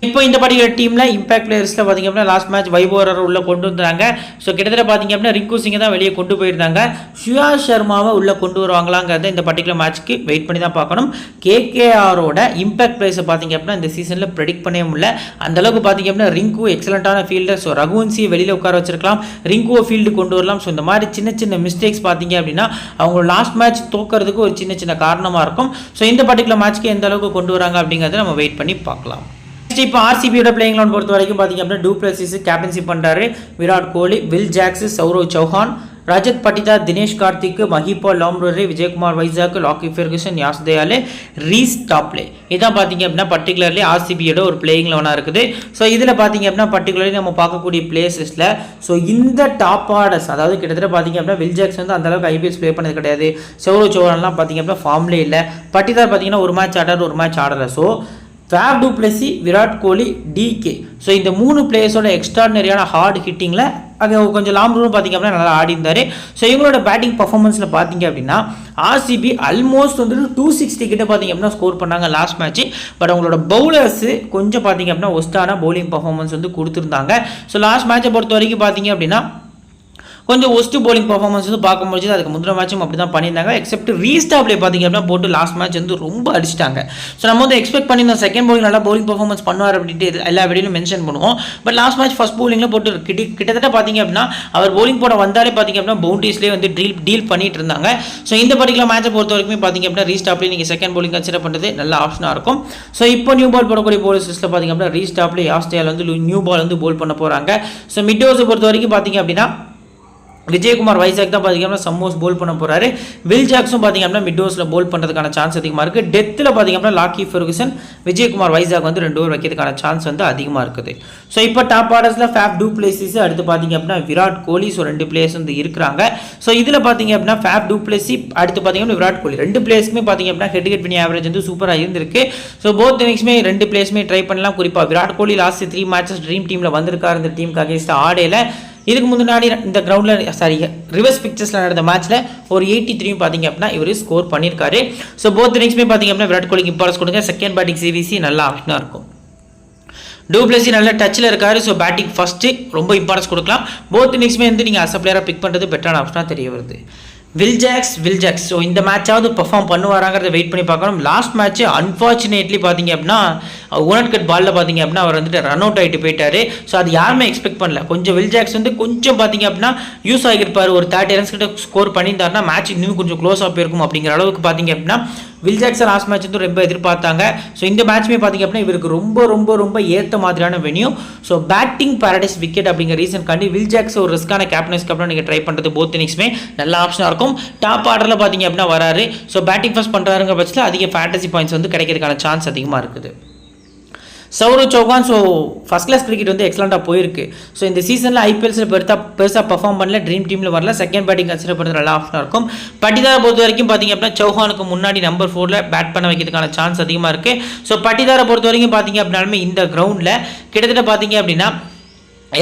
இப்போ இந்த பர்டிகுலர் டீமில் இம்பாக்ட் பிளேயர்ஸில் பார்த்தீங்க அப்படின்னா லாஸ்ட் மேட்ச் வைபோரர் உள்ளே கொண்டு வந்துறாங்க. ஸோ கிட்டத்தட்ட பார்த்தீங்க அப்படின்னா ரிங்கு சிங்கை தான் வெளியே கொண்டு போயிருந்தாங்க. சுயா சர்மாவை உள்ளே கொண்டு வருவாங்களாங்கிறத இந்த பர்டிகுலர் மேட்ச்க்கு வெயிட் பண்ணி தான் பார்க்கணும். கேகேஆரோட இம்பாக்ட் பிளேயர்ஸை பார்த்தீங்க அப்படின்னா இந்த சீசனில் ப்ரெடிக்ட் பண்ணவே முடியல. அந்தளவுக்கு பார்த்தீங்க அப்படின்னா ரிங்கு எக்ஸலண்ட்டான ஃபீல்டர். ஸோ ரகுவன்சியை வெளியில் உட்கார வச்சிருக்கலாம், ரிங்குவை ஃபீல்டு கொண்டு வரலாம். ஸோ இந்த மாதிரி சின்ன சின்ன மிஸ்டேக்ஸ் பார்த்தீங்க அப்படின்னா அவங்க லாஸ்ட் மேட்ச் தோக்கிறதுக்கு ஒரு சின்ன சின்ன காரணமாக இருக்கும். ஸோ இந்த பர்டிகுலர் மேட்ச்க்கு எந்த அளவுக்கு கொண்டு வராங்க அப்படிங்கிறத நம்ம வெயிட் பண்ணி பார்க்கலாம். இப்போ ஆர்சிபியோட பிளேயிங் லெவன் பொறுத்த வரைக்கும் பார்த்தீங்க அப்படின்னா டூ பிளஸிஸ் கேப்டன்ஷிப் பண்ணுறாரு. Virat Kohli, Will Jacks, Sourav Chauhan, Rajat Patidar, Dinesh Karthik, Mahipal Lomror, Vijaykumar Vyshak, Lockie Ferguson, Yash தயாலே, ரீஸ் டாப்லே. இதான் பார்த்தீங்க அப்படின்னா பர்டிகுலர்லி ஆர்சிபியோட ஒரு பிளேயிங் லெவனாக இருக்குது. ஸோ இதில் பார்த்தீங்க அப்படின்னா பர்டிகுலர்லி நம்ம பார்க்கக்கூடிய பிளேசஸில் ஸோ இந்த டாப் ஆர்டர்ஸ் அதாவது கிட்டத்தட்ட பார்த்தீங்க அப்படின்னா வில் ஜாக்ஸ் வந்து அந்தளவுக்கு ஐபிஎஸ் ப்ளே பண்ணது கிடையாது. சௌரவ் சௌஹான்லாம் பார்த்தீங்க அப்படின்னா ஃபார்ம்லே இல்லை. பட்டிதார் பார்த்தீங்கன்னா ஒரு மேட்ச் ஆடாரு, ஒரு மேட்ச் ஆடலை. So Faf du Plessis, Virat Kohli, DK. So இந்த மூணு பிளேயர்ஸோட எக்ஸ்ட்ராடனரியான ஹார்ட் ஹிட்டிங்கில் அது கொஞ்சம் லாங் ரூம் பார்த்தீங்க அப்படின்னா நல்லா ஆடி இருந்தார். ஸோ இவங்களோட பேட்டிங் பர்ஃபார்மன்ஸில் பார்த்தீங்க அப்படின்னா ஆர்சிபி ஆல்மோஸ்ட் வந்துட்டு 260 கிட்ட பார்த்தீங்க அப்படின்னா ஸ்கோர் பண்ணாங்க லாஸ்ட் மேட்ச். பட் அவங்களோட பவுலர்ஸ் கொஞ்சம் பார்த்தீங்க அப்படின்னா ஒஸ்டான பவுலிங் பர்ஃபார்மன்ஸ் வந்து கொடுத்துருந்தாங்க. ஸோ லாஸ்ட் மேட்சை பொறுத்த வரைக்கும் பார்த்தீங்க அப்படின்னா கொஞ்சம் ஒஸ்ட் போலிங் பர்ஃபார்மன்ஸ் வந்து பார்க்க முடிஞ்சது. அதுக்கு முந்தின மேட்சும் அப்படி தான் பண்ணியிருந்தாங்க. எக்ஸப்ட் ரீஸ்டாப்லே பார்த்தீங்க அப்படின்னா போட்டு லாஸ்ட் மேட்ச் வந்து ரொம்ப அடிச்சிட்டாங்க. ஸோ நம்ம வந்து எக்ஸ்பெக்ட் பண்ணியிருந்தோம் செகண்ட் போலிங் நல்லா போலிங் பர்ஃபார்மன்ஸ் பண்ணுவார் அப்படின்ட்டு எல்லா வீடியோலும் மென்ஷன் பண்ணுவோம். பட் லாஸ்ட் மேட்ச் ஃபர்ஸ்ட் போலிங்கில் போட்டு கிட்டத்தட்ட பார்த்தீங்க அப்படின்னா அவர் போலிங் போட வந்தாலே பார்த்தீங்க அப்படின்னா பவுண்டரிஸ்லேயே வந்து டீல் பண்ணிட்டு இருந்தாங்க. ஸோ இந்த பர்டிகுலர் மேட்சை பொறுத்த வரைக்கும் பார்த்தீங்க அப்படின்னா ரீஸ்டாப்லேயே நீங்கள் செகண்ட் போலிங் கன்சிடர் பண்ணுறது நல்ல ஆப்ஷனாக இருக்கும். ஸோ இப்போ நியூ பால் போடக்கூடிய போலர்ஸில் பார்த்தீங்க அப்படின்னா ரீஸ்டாப்லேயே யாஸ் தயால் வந்து நியூ பால் வந்து போல் பண்ண போகிறாங்க. ஸோ மிட் ஓவர்ஸை பொறுத்த வரைக்கும் பார்த்தீங்க அப்படின்னா விஜயகுமார் வைசாக் தான் பார்த்தீங்கன்னா சம்மோஸ் போல் பண்ண போகிறாரு. வில் ஜாக்ஸும் பார்த்தீங்கன்னா மிட் ஓவர்ஸில் போல் பண்ணுறதுக்கான சான்ஸ் அதிகமாக இருக்குது. டெத்தில் பார்த்தீங்கன்னா லாக்கி ஃபெர்குசன், விஜயகுமார் வைசாக் வந்து 2 ஓவர் வைக்கிறதுக்கான சான்ஸ் வந்து அதிகமாக இருக்குது. ஸோ இப்போ டாப் ஆர்டர்ஸில் ஃபேப் டூ பிளேசிஸ், அடுத்து பார்த்தீங்க அப்படின்னா விராட் கோலி. ஸோ 2 பிளேயர்ஸ் வந்து இருக்கிறாங்க. ஸோ இதில் பார்த்தீங்க அப்படின்னா ஃபேப் டூ பிளேசி, அடுத்து பார்த்தீங்கன்னா விராட் கோலி 2 பிளேயர்ஸுமே பார்த்தீங்க அப்படின்னா ஹெட் வின் ஆவரேஜ் வந்து சூப்பராக இருந்திருக்கு. ஸோ போத் இன்னிங்ஸுமே 2 பிளேயர்ஸுமே ட்ரை பண்ணலாம். குறிப்பாக Virat Kohli last 3 matches dream டீமில் வந்திருக்காரு. இந்த டீமுக்கு அகேன்ஸ்ட் ஆடையில் இதுக்கு முன்னாடி இந்த கிரவுண்டில் ரிவர்ஸ் பிக்சர்ஸில் நடந்த மேட்ச்சில் ஒரு 83 பார்த்தீங்க அப்படின்னா இவர் ஸ்கோர் பண்ணியிருக்காரு. ஸோ போத் இன்னிங்ஸுமே பார்த்தீங்க அப்படின்னா விராட் கோலிக்கு இம்பார்ட்டன்ஸ் கொடுங்க. செகண்ட் பேட்டிங் சிவிசி நல்லா ஆப்ஷனாக இருக்கும். டூப்ளசி நல்ல டச்சில் இருக்காரு. ஸோ பேட்டிங் ஃபஸ்ட்டு ரொம்ப இம்பார்ட்டன்ஸ் கொடுக்கலாம். போத் இன்னிங்ஸுமே வந்து நீங்கள் அஸ் பிளேயராக பிக் பண்ணுறது பெட்டரான ஆப்ஷனாக தெரிய வருது. வில் ஜாக்ஸ் ஸோ இந்த மேட்சாவது பெர்ஃபார்ம் பண்ணுவாராங்கிறத வெயிட் பண்ணி பார்க்கணும். லாஸ்ட் மேட்ச் அன்ஃபார்ச்சுனேட்லி பார்த்தீங்க அப்படின்னா ஓனட் பாலில் பார்த்தீங்க அப்படின்னா அவர் வந்துட்டு ரன் அவுட் ஆகிட்டு போயிட்டாரு. ஸோ அது யாருமே எக்ஸ்பெக்ட் பண்ணல. கொஞ்சம் வில் ஜாக்ஸ் வந்து கொஞ்சம் பார்த்தீங்க அப்படின்னா யூஸ் ஆகியிருப்பார். ஒரு 30 ரன்ஸ் கிட்ட ஸ்கோர் பண்ணியிருந்தாருன்னா மேட்ச் இன்னும் கொஞ்சம் க்ளோஸாக போயிருக்கும் அப்படிங்கிற அளவுக்கு பார்த்தீங்க அப்படின்னா வில் ஜாக்ஸ் லாஸ்ட் மேட்ச் வந்து ரொம்ப எதிர்பார்த்தாங்க. ஸோ இந்த மேட்ச்மே பார்த்தீங்க அப்படின்னா இவருக்கு ரொம்ப ரொம்ப ரொம்ப ஏற்ற மாதிரியான venue. So batting Paradise wicket அப்படிங்கிற ரீசன் காண்டி வில் ஜாக்ஸ் ஒரு ரிஸ்கான கேப்டன்ஸ்க்கு அப்புறம் நீங்கள் ட்ரை பண்ணுறது போத் இன்னிங்ஸுமே நல்ல ஆப்ஷனாக இருக்கும். டாப் ஆர்டரில் பார்த்தீங்க அப்படின்னா வராரு. ஸோ பேட்டிங் ஃபர்ஸ்ட் பண்ணுறாருங்கிற பட்சத்தில் அதிக ஃபேண்டசி பாயிண்ட்ஸ் வந்து கிடைக்கிறதுக்கான சான்ஸ் அதிகமாக இருக்குது. Saurav Chauhan so first class cricket வந்து எக்ஸலண்ட்டாக போயிருக்கு. ஸோ இந்த சீசனில் ஐபிஎல்ஸில் பெருசாக பர்ஃபார்ம் பண்ணல, ட்ரீம் டீமில் வரல, செகண்ட் பேட்டிங் கன்சிடர் பண்ணுறது நல்ல ஆப்ஷனாக இருக்கும். பட்டிதாரை பொறுத்த வரைக்கும் பார்த்தீங்க அப்படின்னா சௌஹானுக்கு முன்னாடி நம்பர் 4 பேட் பண்ண வைக்கிறதுக்கான சான்ஸ் அதிகமாக இருக்குது. ஸோ பட்டிதாரை பொறுத்த வரைக்கும் பார்த்தீங்க அப்படின்னாலுமே இந்த கிரவுண்டில் கிட்டத்தட்ட பார்த்தீங்க அப்படின்னா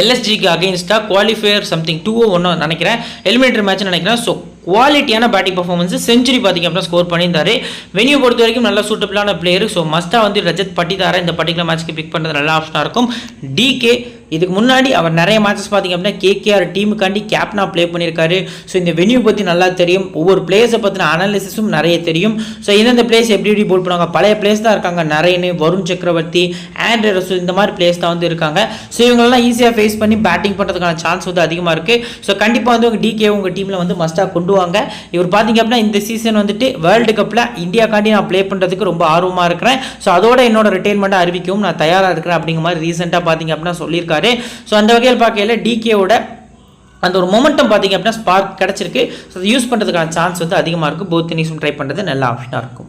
எல்எஸ்ஜிக்கு அகெயின்ஸ்டாக குவாலிஃபயர் சம்திங் 2-1 நினைக்கிறேன், எலிமினேட்டர் மேட்ச் நினைக்கிறேன். ஸோ குவாலிட்டியான பேட்டிங் பர்ஃபார்மன்ஸ், செஞ்சுரி பார்த்தீங்க அப்படின்னா ஸ்கோர் பண்ணியிருந்தாரு. வென்யூ பொறுத்த வரைக்கும் நல்ல சூட்டபிளான பிளேயர். ஸோ மஸ்ட்டாக வந்து ரஜத் பட்டிதாரை இந்த பர்டிகுலர் மேட்ச்க்கு பிக் பண்ணுறது நல்ல ஆப்ஷனாக இருக்கும். டிகே இதுக்கு முன்னாடி அவர் நிறைய மேட்சஸ் பார்த்தீங்க அப்படின்னா கேகேஆர் டீமுக்காண்டி கேப்டனாக ப்ளே பண்ணியிருக்காரு. ஸோ இந்த வென்யூ பற்றி நல்லா தெரியும். ஒவ்வொரு பிளேயர்ஸை பற்றின அனாலிசிஸும் நிறைய தெரியும். ஸோ எந்தெந்த பிளேஸ் எப்படி போல் பண்ணுவாங்க, பழைய பிளேஸ் தான் இருக்காங்க. நரேனு, வருண் சக்கரவர்த்தி, ஆண்ட்ரே ரசூல் இந்த மாதிரி பிளேஸ் தான் வந்து இருக்காங்க. ஸோ இவங்கெல்லாம் ஈஸியாக ஃபேஸ் பண்ணி பேட்டிங் பண்ணுறதுக்கான சான்ஸ் வந்து அதிகமாக இருக்குது. ஸோ கண்டிப்பாக வந்து உங்கள் டிகே உங்கள் டீமில் வந்து மஸ்ட்டாக கொண்டு வாங்க. இவர் பார்த்தீங்க அப்படின்னா இந்த சீசன் வந்துட்டு வேர்ல்டு கப்பில் இந்தியாக்காண்டி நான் ப்ளே பண்ணுறதுக்கு ரொம்ப ஆர்வமாக இருக்கிறேன். ஸோ அதோட என்னோட ரிட்டைர்மெண்ட்டை அறிவிக்கவும் நான் தயாராக இருக்கிறேன் அப்படிங்கிற மாதிரி ரீசெண்டாக பார்த்தீங்க அப்படின்னா சொல்லியிருக்காரு. ஸோ அந்த வகையில் பார்க்கையில் டிகேவோட அந்த ஒரு மொமெண்டம் பார்த்தீங்க அப்படின்னா ஸ்பார்க் கிடச்சிருக்கு. ஸோ அதை யூஸ் பண்ணுறதுக்கான சான்ஸ் வந்து அதிகமாக இருக்குது. போத் இன்னிங்ஸும் ட்ரை பண்ணுறது நல்ல ஆப்ஷனாக இருக்கும்.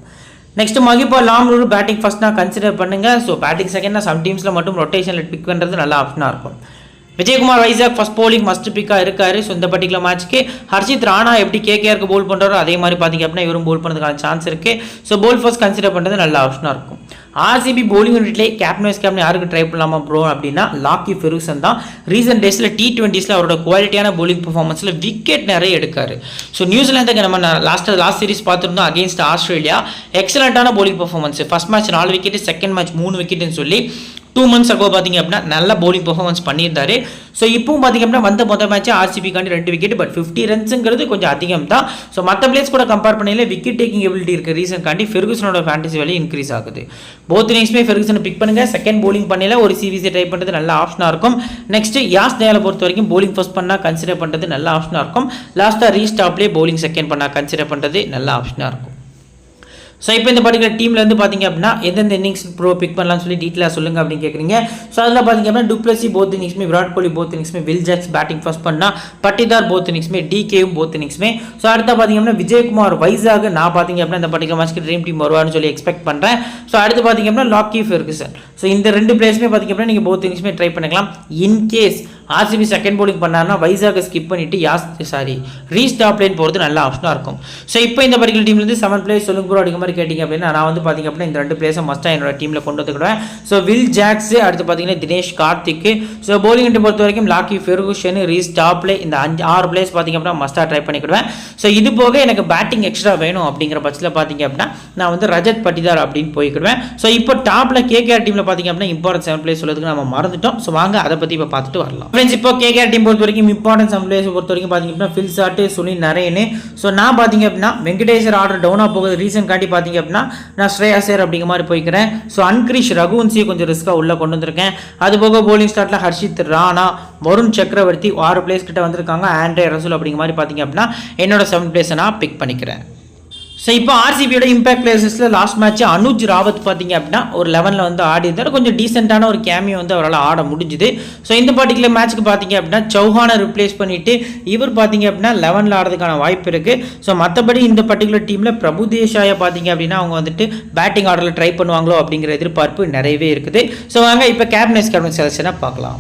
நெக்ஸ்ட் மகிபா லாம்ரூர் பேட்டிங் ஃபர்ஸ்ட்னா கன்சிடர் பண்ணுங்கள். ஸோ பேட்டிங் செகண்ட்னா சம் டீம்ஸில் மட்டும் ரொட்டேஷனில் பிக் பண்ணுறது நல்ல ஆப்ஷனாக இருக்கும். Vijaykumar Vyshak first bowling must பிக்காக இருக்காரு. ஸோ இந்த பர்டிகுலர் மேட்ச்க்கு ஹர்ஷித் ராணா எப்படி கேகேஆருக்கு போல் பண்ணுறாரோ அதே மாதிரி பார்த்தீங்க அப்படின்னா இவரும் போல் பண்ணுறதுக்கான சான்ஸ் இருக்குது. ஸோ போல் ஃபர்ஸ்ட் கன்சிடர் பண்ணுறது நல்ல ஆப்ஷனாக இருக்கும். ஆர்சிபி போலிங் யூனிட்லேயே கேப்டன் யாருக்கு ட்ரை பண்ணலாமா ப்ரோ அப்படின்னா லாக்கி ஃபெர்குசன் தான். ரீசன்ட் டேஸில் T20s அவரோட குவாலிட்டியான போலிங் பர்ஃபார்மன்ஸில் விக்கெட் நிறைய எடுக்காரு. ஸோ நியூசிலாந்துக்கு நம்ம லாஸ்ட் சீரிஸ் பார்த்துருந்தோம் அகேன்ஸ்ட் ஆஸ்திரேலியா. எக்ஸலண்ட்டான bowling performance. First match 4 wicket, second match 3 விக்கெட்னு சொல்லி 2 months ago பார்த்தீங்க அப்படின்னா நல்ல போலிங் பர்ஃபார்மன்ஸ் பண்ணியிருந்தாரு. ஸோ இப்பவும் பார்த்தீங்க அப்படின்னா வந்த மொதல் மேட்ச் ஆர்சிபிக்காண்டி 2 விக்கெட், பட் 50 ரன்ஸுங்கிறது கொஞ்சம் அதிகம் தான். ஸோ மற்ற பிளேஸ் கூட கம்பேர் பண்ணல விக்கெட் டேக்கிங் எபிலிட்டி இருக்க ரீசன் காண்டி ஃபெர்குசனோட ஃபேண்டசி வேல்யூ இன்க்ரீஸ் ஆகுது. போத் இன்னிங்ஸுமே ஃபெர்குசனை பிக் பண்ணுங்க. செகண்ட் போலிங் பண்ணல ஒரு சிவிசி ட்ரை பண்ணுறது நல்ல ஆப்ஷனாக இருக்கும். நெக்ஸ்ட் யாஸ் தயாலை பொறுத்த வரைக்கும் போலிங் ஃபர்ஸ்ட் பண்ணால் கன்சிடர் பண்ணுறது நல்ல ஆப்ஷனாக இருக்கும். லாஸ்ட்டாக ரீஸ்டாப்லேயே போலிங் செகண்ட் பண்ணால் கன்சிடர் பண்ணுறது நல்ல ஆப்ஷனாக இருக்கும். ஸோ இப்போ இந்த பர்டிகுலர் டீமில் வந்து பார்த்தீங்க அப்படின்னா எந்தெந்த இன்னிங்ஸ் ப்ரோ பிக் பண்ணலாம்னு சொல்லி டீட்டெயிலாக சொல்லுங்கள் அப்படின்னு கேட்குறீங்க. ஸோ அதில் பார்த்தீங்க அப்படின்னா டூப்ளசி போத் இன்னிங்ஸுமே, விராட் கோலி போத் இன்னிங்ஸுமே, வில் ஜாக்ஸ் பேட்டிங் ஃபர்ஸ்ட் பண்ணால், பட்டிதார் போத் இன்னிங்ஸுமே, டிகேவும் போத் இன்னிங்ஸுமே. ஸோ அடுத்த பார்த்தீங்க அப்படின்னா விஜயகுமார் வைசாக் நான் பார்த்தீங்க அப்படின்னா இந்த பர்டிகுலர் மேட்ச்க்கு ட்ரீம் டீம் வருவார்னு சொல்லி எக்ஸ்பெக்ட் பண்ணுறேன். ஸோ அடுத்து பார்த்தீங்க அப்படின்னா லாக்கி ஃபெர்குசன். ஸோ இந்த 2 பிளேஸுமே பார்த்தீங்க அப்படின்னா நீங்கள் போத் இன்னிங்ஸுமே ட்ரை பண்ணிக்கலாம். இன்கேஸ் ஆர்சிபி செகண்ட் போலிங் பண்ணாருன்னா வைசாகை ஸ்கிப் பண்ணிட்டு ரீஸ்டாப் லைன் போகிறது நல்ல ஆப்ஷனாக இருக்கும். ஸோ இப்போ இந்த பர்டிகுலர் டீம்லேருந்து 7 பிளேஸ் சொல்லுங்க ப்ரோ அப்படிங்கிற மாதிரி கேட்டிங்க அப்படின்னா நான் வந்து பார்த்தீங்க அப்படின்னா இந்த 2 பிளேஸை மஸ்ட்டாக என்னோட டீமில் கொண்டு வந்துக்கிடுவேன். ஸோ வில் ஜாக்ஸ், அடுத்து பார்த்தீங்கன்னா தினேஷ் கார்த்திக். ஸோ போலிங் பொறுத்த வரைக்கும் லாக்கி ஃபெர்குசன், ரீஸ்டாப்ல இந்த 6 பிளேஸ் பார்த்தீங்க அப்படின்னா மஸ்ட்டாக ட்ரை பண்ணிக்கிடுவேன். ஸோ இது போக எனக்கு பேட்டிங் எக்ஸ்ட்ரா வேணும் அப்படிங்கிற பட்சத்தில் பார்த்தீங்க அப்படின்னா நான் வந்து ரஜத் பட்டிதார் அப்படின்னு போய்க்கிடுவேன். ஸோ இப்போ டாப்பில் கேகேஆர் டீமில் பார்த்தீங்க அப்படின்னா இம்பார்ட்டன்ட் 7 பிளேஸ் சொல்றதுக்கு நம்ம மறந்துட்டோம். ஸோ வாங்க அதை பற்றி இப்போ பார்த்துட்டு வரலாம். இப்போ கேகேஆர் டீம் பொறுத்த வரைக்கும் இம்பார்ட்டன்ட் 7 பிளேஸ் பொறுத்த வரைக்கும் பார்த்தீங்க அப்படின்னா Phil Salt, Sunil Narine. So நான் பார்த்தீங்க அப்படின்னா வெங்கடேஸ்வர் ஆர்டர் டவுனாக போகுது ரீசன் காட்டி பார்த்தீங்க அப்படின்னா நான் ஸ்ரேயாசர் அப்படிங்கிற மாதிரி போய்க்கிறேன். ஸோ அன்கிரிஷ் ரகுவன்சியை கொஞ்சம் ரிஸ்க்காக உள்ளே கொண்டு வந்திருக்கேன். அது போக போலிங் ஸ்டார்ட்டில் ஹர்ஷித் ராணா, வருண் சக்கரவர்த்தி 6 பிளேஸ் கிட்ட வந்திருக்காங்க. ஆண்ட்ரே ரசூல் அப்படிங்கிற மாதிரி பார்த்தீங்க அப்படின்னா என்னோட 7 பிளேஸை நான் பிக் பண்ணிக்கிறேன். ஸோ இப்போ ஆர்சிபியோட இம்பாக்ட் பிளேயர்ஸில் லாஸ்ட் மேட்ச் அனுஜ் ராவத் பார்த்தீங்க அப்படின்னா ஒரு 11ல் வந்து ஆடி இருந்தார். கொஞ்சம் டீசெண்டான ஒரு கேமியோ வந்து அவரால் ஆட முடிஞ்சுது. ஸோ இந்த பர்டிகுலர் மேட்ச்சுக்கு பார்த்தீங்க அப்படின்னா சௌஹானை ரிப்ளேஸ் பண்ணிவிட்டு இவர் பார்த்தீங்க அப்படின்னா 11ல் ஆடுறதுக்கான வாய்ப்பு இருக்குது. ஸோ மற்றபடி இந்த பர்டிகுலர் டீமில் பிரபு தேசாயை பார்த்தீங்க அப்படின்னா அவங்க வந்துட்டு பேட்டிங் ஆர்டரில் ட்ரை பண்ணுவாங்களோ அப்படிங்கிற எதிர்பார்ப்பு நிறையவே இருக்குது. ஸோ வாங்க இப்போ கேப்டன் செலெக்ஷனாக பார்க்கலாம்.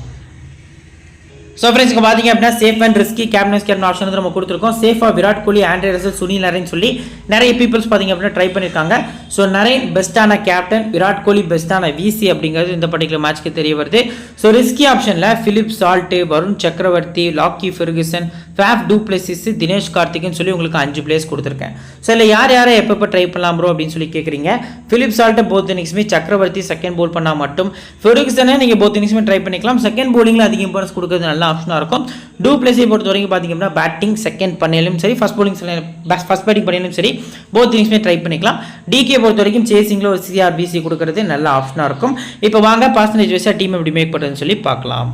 ஸோ ஃப்ரெண்ட்ஸ் இங்கே பார்த்தீங்க அப்படின்னா safe and risky captain option வந்து நம்ம கொடுத்துருக்கோம். சேஃபாக விராட் கோலி, ஆண்ட்ரே ரசல், சுனில் நரேன் சொல்லி நிறைய பீப்புள்ஸ் பார்த்தீங்க அப்படின்னா ட்ரை பண்ணியிருக்காங்க. ஸோ நரேன் பெஸ்ட்டான கேப்டன், விராட் கோலி பெஸ்ட்டான விசி அப்படிங்கிறது இந்த பர்டிகுலர் மேட்ச்க்கு தெரிய வருது. ஸோ ரிஸ்கி ஆப்ஷனில் Phil Salt, Varun Chakravarthy, Lockie Ferguson, Faf du Plessis, Dinesh கார்த்திக்னு சொல்லி உங்களுக்கு 5 பிளேஸ் கொடுத்துருக்கேன். ஸோ இல்லை யார் யாரை எப்போ ட்ரை பண்ணலாம் ப்ரோ அப்படின்னு சொல்லி கேட்குறீங்க. பிலிப் சால்ட்டை போத் இன்னிங்ஸுமே, சக்கரவர்த்தி செகண்ட் போல் பண்ணால் மட்டும், ஃபெர்குசனை நீங்கள் போத் இன்னிங்ஸுமே ட்ரை பண்ணிக்கலாம். செகண்ட் போலிங்கில் அதிக இம்பார்ட்டன்ஸ் கொடுக்குறது நல்ல ஆப்ஷனாக இருக்கும். டூ பிளேஸை பொறுத்த வரைக்கும் பார்த்தீங்கன்னா பேட்டிங் செகண்ட் பண்ணியாலும் சரி, ஃபர்ஸ்ட் பேட்டிங் பண்ணியாலும் சரி, போத் இன்னிங்ஸுமே ட்ரை பண்ணிக்கலாம். டிகே பொறுத்த வரைக்கும் சேசிங்கில் ஒரு சிஆர்பிசி கொடுக்கறது நல்ல ஆப்ஷனாக இருக்கும். இப்போ வாங்க பர்சன்டேஜ் வைஸாக டீம் எப்படி மேக் பண்ணுறதுன்னு சொல்லி பார்க்கலாம்.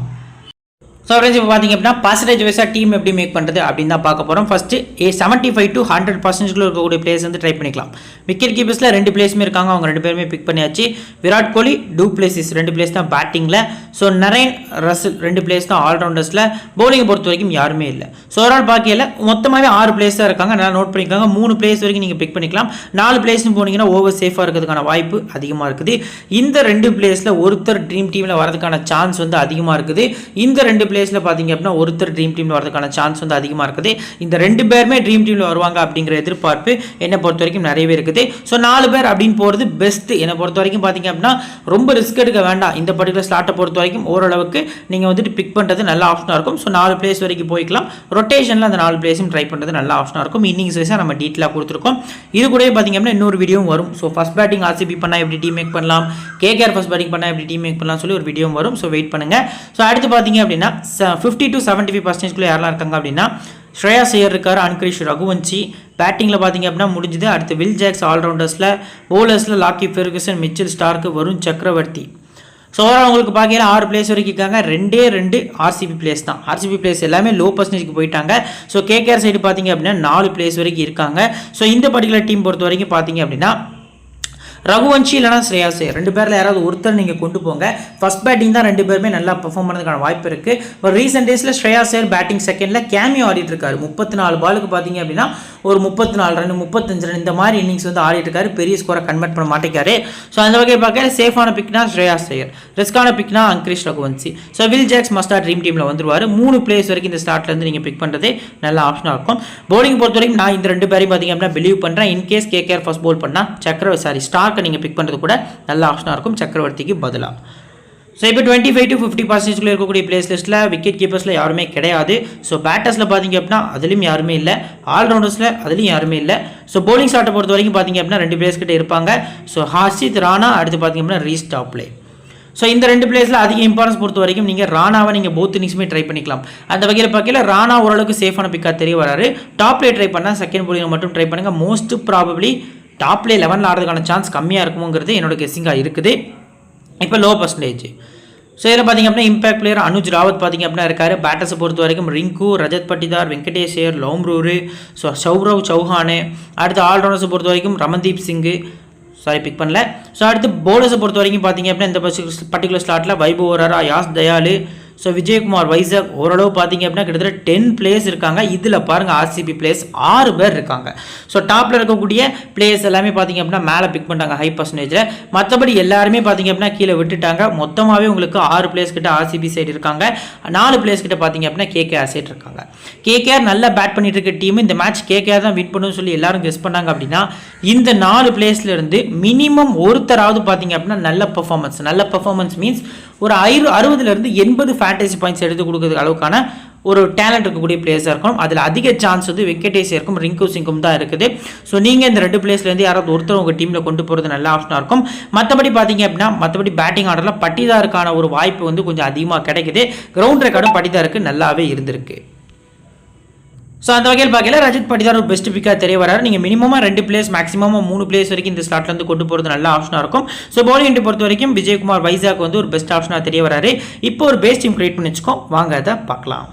ஸோ ஃப்ரெண்ட்ஸ் இப்போ பார்த்தீங்க அப்படின்னா பர்சன்டேஜ் வைஸாக டீம் எப்படி மேக் பண்ணுறது அப்படின்னு தான் பார்க்க போகிறோம். ஃபஸ்ட்டு 75 to 100% இருக்கக்கூடிய பிளேஸ் வந்து ட்ரை பண்ணிக்கலாம். விக்கெட் கீப்பர்ஸில் 2 பிளேஸுமே இருக்காங்க, அவங்க 2 பேருமே பிக் பண்ணியாச்சு. Virat Kohli, two Plessis 2 place தான் பேட்டிங்கில். ஸோ நரேன், ரசல் 2 பிளேஸ் தான் ஆல்ரவுண்டர்ஸில். பவுலிங்கை பொறுத்த வரைக்கும் யாருமே இல்லை. ஸோ ஓவரால் பாக்கியில் மொத்தமாகவே 6 பிளேஸ் தான் இருக்காங்க. நல்லா நோட் பண்ணிக்காங்க. 3 பிளேஸ் வரைக்கும் நீங்கள் பிக் பண்ணிக்கலாம். 4 பிளேஸ்னு போனீங்கன்னா ஓவர் சேஃபாக இருக்கிறதுக்கான வாய்ப்பு அதிகமாக இருக்குது. இந்த 2 பிளேஸில் ஒருத்தர் ட்ரீம் டீமில் வரதுக்கான சான்ஸ் வந்து அதிகமாக இருக்குது. இந்த 2 பிளேஸில் பார்த்தீங்க அப்படின்னா ஒருத்தர் ட்ரீம் டீமில் வரதுக்கான சான்ஸ் வந்து அதிகமாக இருக்குது. இந்த 2 பேருமே ட்ரீம் டீமில் வருவாங்க அப்படிங்கிற எதிர்பார்ப்பு என்னை பொறுத்த வரைக்கும் நிறையவே இருக்குது. ஸோ 4 பேர் அப்படின்னு போகிறது பெஸ்ட்டு. என்னை பொறுத்த வரைக்கும் பார்த்தீங்க அப்படின்னா ரொம்ப ரிஸ்க் எடுக்க வேண்டாம். இந்த பர்டிகுலர் ஸ்லாட்டை பொறுத்த வரைக்கும் ஓரளவுக்கு நீங்கள் வந்துட்டு பிக் பண்ணுறது நல்ல ஆப்ஷனாக இருக்கும். ஸோ 4 பிளேஸ் வரைக்கும் போய்க்கலாம். ரொட்டேஷனில் அந்த 4 பிளேஸும் ட்ரை பண்ணுறது நல்ல ஆப்ஷனாக இருக்கும். இன்னிங்ஸ் வைஸாக நம்ம டீட்டெயிலாக கொடுத்துருக்கோம். இது கூட பார்த்தீங்க அப்படின்னா இன்னொரு வீடியோவும் வரும். ஸோ ஃபர்ஸ்ட் பேட்டிங் ஆர்சிபி பண்ணால் எப்படி டீம் மேக் பண்ணலாம், கேகேஆர் ஃபர்ஸ்ட் பேட்டிங் பண்ணால் எப்படி டீம் மேக் பண்ணலாம் சொல்லி ஒரு வீடியோவும் வரும். ஸோ வெயிட் பண்ணுங்கள். ஸோ அடுத்து பார்த்தீங்க அப்படின்னா 50 to 75% யாரெல்லாம் இருக்காங்க அப்படின்னா ஸ்ரேயாஸ் ஐயர் இருக்கார், அன்கிரிஷ் ரகுவன்சி. பேட்டிங்கில் பார்த்தீங்க அப்படின்னா முடிஞ்சுது. அடுத்து வில் ஜாக்ஸ் ஆல்ரவுண்டர்ஸில். பவுலர்ஸில் Lockie Ferguson, Mitchell Starc, Varun Chakravarthy. So overall உங்களுக்கு பார்க்கல 6 பிளேஸ் வரைக்கும் இருக்காங்க. 2 ஆர்சிபி பிளேஸ் தான். ஆர்சிபி பிளேஸ் எல்லாமே லோ பர்சன்டேஜ்க்கு போயிட்டாங்க. ஸோ கேகேஆர் சைடு பார்த்தீங்க அப்படின்னா 4 பிளேஸ் வரைக்கும் இருக்காங்க. ஸோ இந்த பர்டிகுலர் டீம் பொறுத்த வரைக்கும் பார்த்தீங்க அப்படின்னா ரகுவன்ஷி இல்லைனா ஸ்ரேயாஸ் ஐயர் 2 பேரில் யாராவது ஒருத்தர் நீங்கள் கொண்டு போங்க. ஃபர்ஸ்ட் பேட்டிங் தான் 2 பேருமே நல்லா பெர்ஃபார்ம் பண்ணதுக்கான வாய்ப்பு இருக்குது. ஒரு ரீசெண்ட் டேஸில் ஸ்ரேயாஸ் ஐயர் பேட்டிங் செகண்டில் கேமியோ ஆடிட்டு இருக்காரு. 34 பாலுக்கு பார்த்தீங்க அப்படின்னா ஒரு 34 ரன், 35 ரன் இந்த மாதிரி இன்னிங்ஸ் வந்து ஆடிட்டு இருக்காரு. பெரிய ஸ்கோரை கன்வெர்ட் பண்ண மாட்டேங்காரு. ஸோ அந்த வகையை பார்க்க சேஃபான பிக்னா ஸ்ரேயாஸ் ஐயர், ரிஸ்கான பிக்னா Angkrish Raghuvanshi. So Will Jacks மஸ்டா ட்ரீம் டீமில் வந்துருவார். 3 பிளேஸ் வரைக்கும் இந்த ஸ்டார்ட்லேருந்து நீங்கள் பிக் பண்ணுறதே நல்ல ஆப்ஷனாக இருக்கும். பவுலிங் பொறுத்த வரைக்கும் நான் இந்த 2 பேரையும் பார்த்தீங்க அப்படின்னா பிலீவ் பண்ணுறேன். இன்கேஸ் கேகேஆர் ஃபர்ஸ்ட் போல் பண்ணால் ஸ்டார்க்கு நீங்கள் பிக் பண்ணுறது கூட நல்ல ஆப்ஷனாக இருக்கும் சக்கரவர்த்திக்கு பதிலாக. ஸோ இப்போ 25 to 50% இருக்கக்கூடிய பிளேஸ் லிஸ்ட்டில் விக்கெட் கீப்பர்ஸில் யாருமே கிடையாது. ஸோ பேட்டர்ஸில் பார்த்தீங்க அப்படின்னா அதுலேயும் யாருமே இல்லை. ஆல்ரவுண்டர்ஸில் அதுலேயும் யாருமே இல்லை. ஸோ பவுலிங் ஸ்டார்ட்டை பொறுத்த வரைக்கும் பார்த்தீங்க அப்படின்னா 2 பிளேஸ் கிட்ட இருப்பாங்க. ஸோ ஹார்ஷித் ராணா, அடுத்து பார்த்தீங்க அப்படின்னா ரீஸ் டாப்லே. ஸோ இந்த 2 பிளேஸில் அதிக இம்பார்ட்டன்ஸ் பொறுத்த வரைக்கும் நீங்கள் ராணாவை நீங்கள் போத் இன்னிங்ஸுமே ட்ரை பண்ணிக்கலாம். அந்த வகையில் பார்க்கல ராணா ஓரளவுக்கு சேஃபான பிக்காக தெரிய வராரு. டாப்லே ட்ரை பண்ணால் செகண்ட் போலிங் மட்டும் ட்ரை பண்ணுங்கள். மோஸ்ட் ப்ராபப்ளி டாப்லே 11ல் ஆடுறதுக்கான சான்ஸ் கம்மியாக இருக்குங்கிறது என்னோட கெஸ்ஸிங்காக இருக்குது. இப்போ லோ பர்சன்டேஜ். ஸோ இதில் பார்த்தீங்க அப்படின்னா இம்பாக்ட் பிளேயர் அனுஜ் ராவத் பார்த்தீங்க அப்படின்னா இருக்காரு. பேட்டர்ஸை பொறுத்த வரைக்கும் ரிங்கு, ரஜத் பட்டிதார், வெங்கடேஷ் ஐயர், லோம்ரூரு, ஸோ சௌரவ் சௌஹானு. அடுத்து ஆல்ரவுண்டர்ஸை பொறுத்த வரைக்கும் ரமன்தீப் சிங்கு பிக் பண்ணல. ஸோ அடுத்து பவுலர்ஸை பொறுத்த வரைக்கும் பார்த்தீங்க அப்படின்னா இந்த பர்டிகுலர் ஸ்லாட்டில் வைபவ் ஓரரா, யாஸ் தயாலு, ஸோ விஜயகுமார் வைசாக் ஓரளவு பார்த்தீங்க அப்படின்னா கிட்டத்தட்ட 10 பிளேயர்ஸ் இருக்காங்க. இதில் பாருங்கள் ஆர்சிபி பிளேயர்ஸ் 6 பேர் இருக்காங்க. ஸோ டாப்பில் இருக்கக்கூடிய பிளேயர்ஸ் எல்லாமே பார்த்தீங்க அப்படின்னா மேலே பிக் பண்ணிட்டாங்க ஹை பர்சன்டேஜில். மற்றபடி எல்லாருமே பார்த்தீங்க அப்படின்னா கீழே விட்டுட்டாங்க. மொத்தமாகவே உங்களுக்கு 6 பிளேயர்ஸ் கிட்ட ஆர்சிபி சைடு இருக்காங்க. 4 பிளேயர்ஸ் கிட்ட பார்த்தீங்க அப்படின்னா கேகேஆர் சைடு இருக்காங்க. கேகேஆர் நல்லா பேட் பண்ணிட்டு இருக்க டீம். இந்த மேட்ச் கேகேஆர் தான் வின் பண்ணுன்னு சொல்லி எல்லாரும் கெஸ் பண்ணாங்க அப்படின்னா இந்த 4 பிளேயர்ஸ்ல இருந்து மினிமம் ஒருத்தராவது பார்த்தீங்க அப்படின்னா நல்ல பெர்ஃபார்மன்ஸ் மீன்ஸ் ஒரு 60லேருந்து 80 ஃபேண்டசி பாயிண்ட்ஸ் எடுத்து கொடுக்குறது அளவுக்கான ஒரு டேலண்ட் இருக்கக்கூடிய பிளேயர்ஸாக இருக்கும். அதில் அதிக சான்ஸ் வந்து வெங்கடேஷ் இருக்கும், ரிங்கு சிங்கும் தான் இருக்குது. ஸோ நீங்கள் இந்த 2 பிளேஸ்லேருந்து யாராவது ஒருத்தர் உங்கள் டீமில் கொண்டு போகிறது நல்ல ஆப்ஷனாக இருக்கும். மற்றபடி பார்த்தீங்க அப்படின்னா பேட்டிங் ஆர்டரில் பட்டிதாருக்கான ஒரு வாய்ப்பு வந்து கொஞ்சம் அதிகமாக கிடைக்குது. கிரவுண்ட் ரெக்கார்டும் பட்டிதாருக்கு நல்லாவே இருந்திருக்கு. ஸோ அந்த வகையில் பார்க்கல ரஜத் பட்டிதார் ஒரு பெஸ்ட் பிக்காக தெரிய வராரு. நீங்கள் மினிமமாக 2 பிளேஸ் மேக்ஸிமம் 3 பிளேஸ் வரைக்கும் இந்த ஸ்லாட்லேருந்து கொண்டு போகிறது நல்ல ஆப்ஷனாக இருக்கும். ஸோ பவுலிங் பொறுத்த வரைக்கும் விஜயகுமார் வைசாக் வந்து ஒரு பெஸ்ட் ஆப்ஷனாக தெரிய வராரு. இப்போ ஒரு பேஸ் டீம் கிரியேட் பண்ணி வச்சுக்கோம், வாங்க அதை பார்க்கலாம்.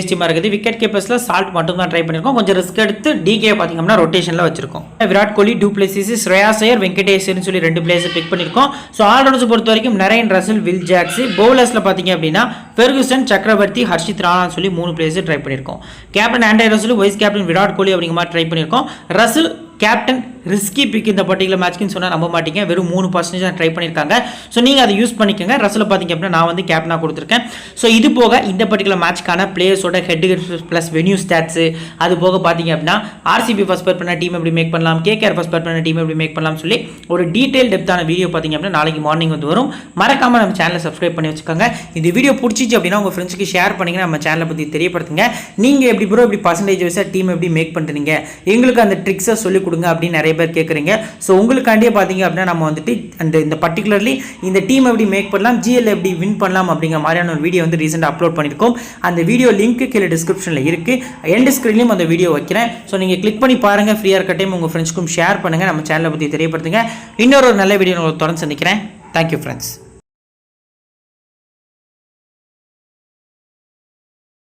டீமாக இருக்குது. விக்கெட் கீப்பர்ஸில் சால்ட் மட்டும் தான் ட்ரை பண்ணியிருக்கோம். கொஞ்சம் ரிஸ்க் எடுத்து டிகே பார்த்தீங்கன்னா ரொட்டேஷனில் வச்சிருக்கோம். விராட் கோலி, டூப்ளேசிஸ், ஸ்ரேயாஸ் ஐயர், வெங்கடேஷன் சொல்லி 2 பிளேயர்ஸ் பிக் பண்ணியிருக்கோம். ஸோ ஆல்ரவுண்டர்ஸ் பொறுத்த வரைக்கும் நரேன் ரசல், வில் ஜாக்ஸ். பவுலர்ஸில் பார்த்தீங்க அப்படின்னா ஃபெர்குசன், சக்கரவர்த்தி, ஹர்ஷித் ராணான்னு சொல்லி 3 பிளேயர்ஸ் ட்ரை பண்ணியிருக்கோம். Captain Andre Russell, vice captain Virat Kohli அப்படிங்கிற மாதிரி ட்ரை பண்ணியிருக்கோம். ரசல் கேப்டன் ரிஸ்கி பிக் இந்த பர்டிகுலர் மேட்ச்க்குன்னு சொன்னால் நம்ப மாட்டீங்க. வெறும் 3% தான் ட்ரை பண்ணியிருக்காங்க. ஸோ நீங்கள் அதை யூஸ் பண்ணிக்கோங்க. ரசல் பார்த்தீங்க அப்படின்னா நான் வந்து கேப்டனாக கொடுத்துருக்கேன். ஸோ இது போக இந்த பர்டிகுலர் மேட்ச்க்கான பிளேயர்ஸோட ஹெட் ப்ளஸ் வென்யூ ஸ்டாட்ஸு அது போக பார்த்தீங்க அப்படின்னா ஆர்சிபி ஃபர்ஸ்ட் பேட் பண்ண டீம் எப்படி மேக் பண்ணலாம், கேகேஆர் ஃபர்ஸ்ட் பேட் பண்ண டீம் எப்படி மேக் பண்ணலாம் சொல்லி ஒரு டீடைல் டெப்த்தான வீடியோ பார்த்தீங்க அப்படின்னா நாளைக்கு மார்னிங் வந்து வரும். மறக்காமல் நம்ம சேனலை சப்ஸ்கிரைப் பண்ணி வச்சுக்கோங்க. இந்த வீடியோ பிடிச்சிச்சு அப்படின்னா உங்கள் ஃப்ரெண்ட்ஸுக்கு ஷேர் பண்ணிங்கன்னா நம்ம சேனலை பற்றி தெரியப்படுத்துங்க. நீங்கள் எப்படி ப்ரோ இப்படி பர்சன்டேஜ் வைஸாக டீம் எப்படி மேக் பண்ணுறீங்க, எங்களுக்கு அந்த ட்ரிக்ஸை சொல்லிக் கொடுங்க அப்படின்னு நிறைய பேர் கேட்குறீங்க. ஸோ உங்களுக்காண்டியே பார்த்தீங்க அப்படின்னா நம்ம வந்துட்டு இந்த பர்டிகுலர்லி இந்த டீம் எப்படி மேக் பண்ணலாம், ஜிஎல் எப்படி வின் பண்ணலாம் அப்படிங்கிற மாதிரியான ஒரு வீடியோ வந்து ரீசெண்டாக அப்லோட் பண்ணியிருக்கோம். அந்த வீடியோ லிங்க் கீழே டிஸ்கிரிப்ஷனில் இருக்குது. எண்ட் ஸ்க்ரீன்லையும் அந்த வீடியோ வைக்கிறேன். ஸோ நீங்கள் கிளிக் பண்ணி பாருங்கள். ஃப்ரீயாக இருக்க டைம் உங்கள் ஃப்ரெண்ட்ஸ்க்கும் ஷேர் பண்ணுங்கள். நம்ம சேனலை பற்றி தெரியப்படுத்துங்க. இன்னொரு நல்ல வீடியோ உங்களுக்கு தொடர்ந்து சந்திக்கிறேன். Thank you friends.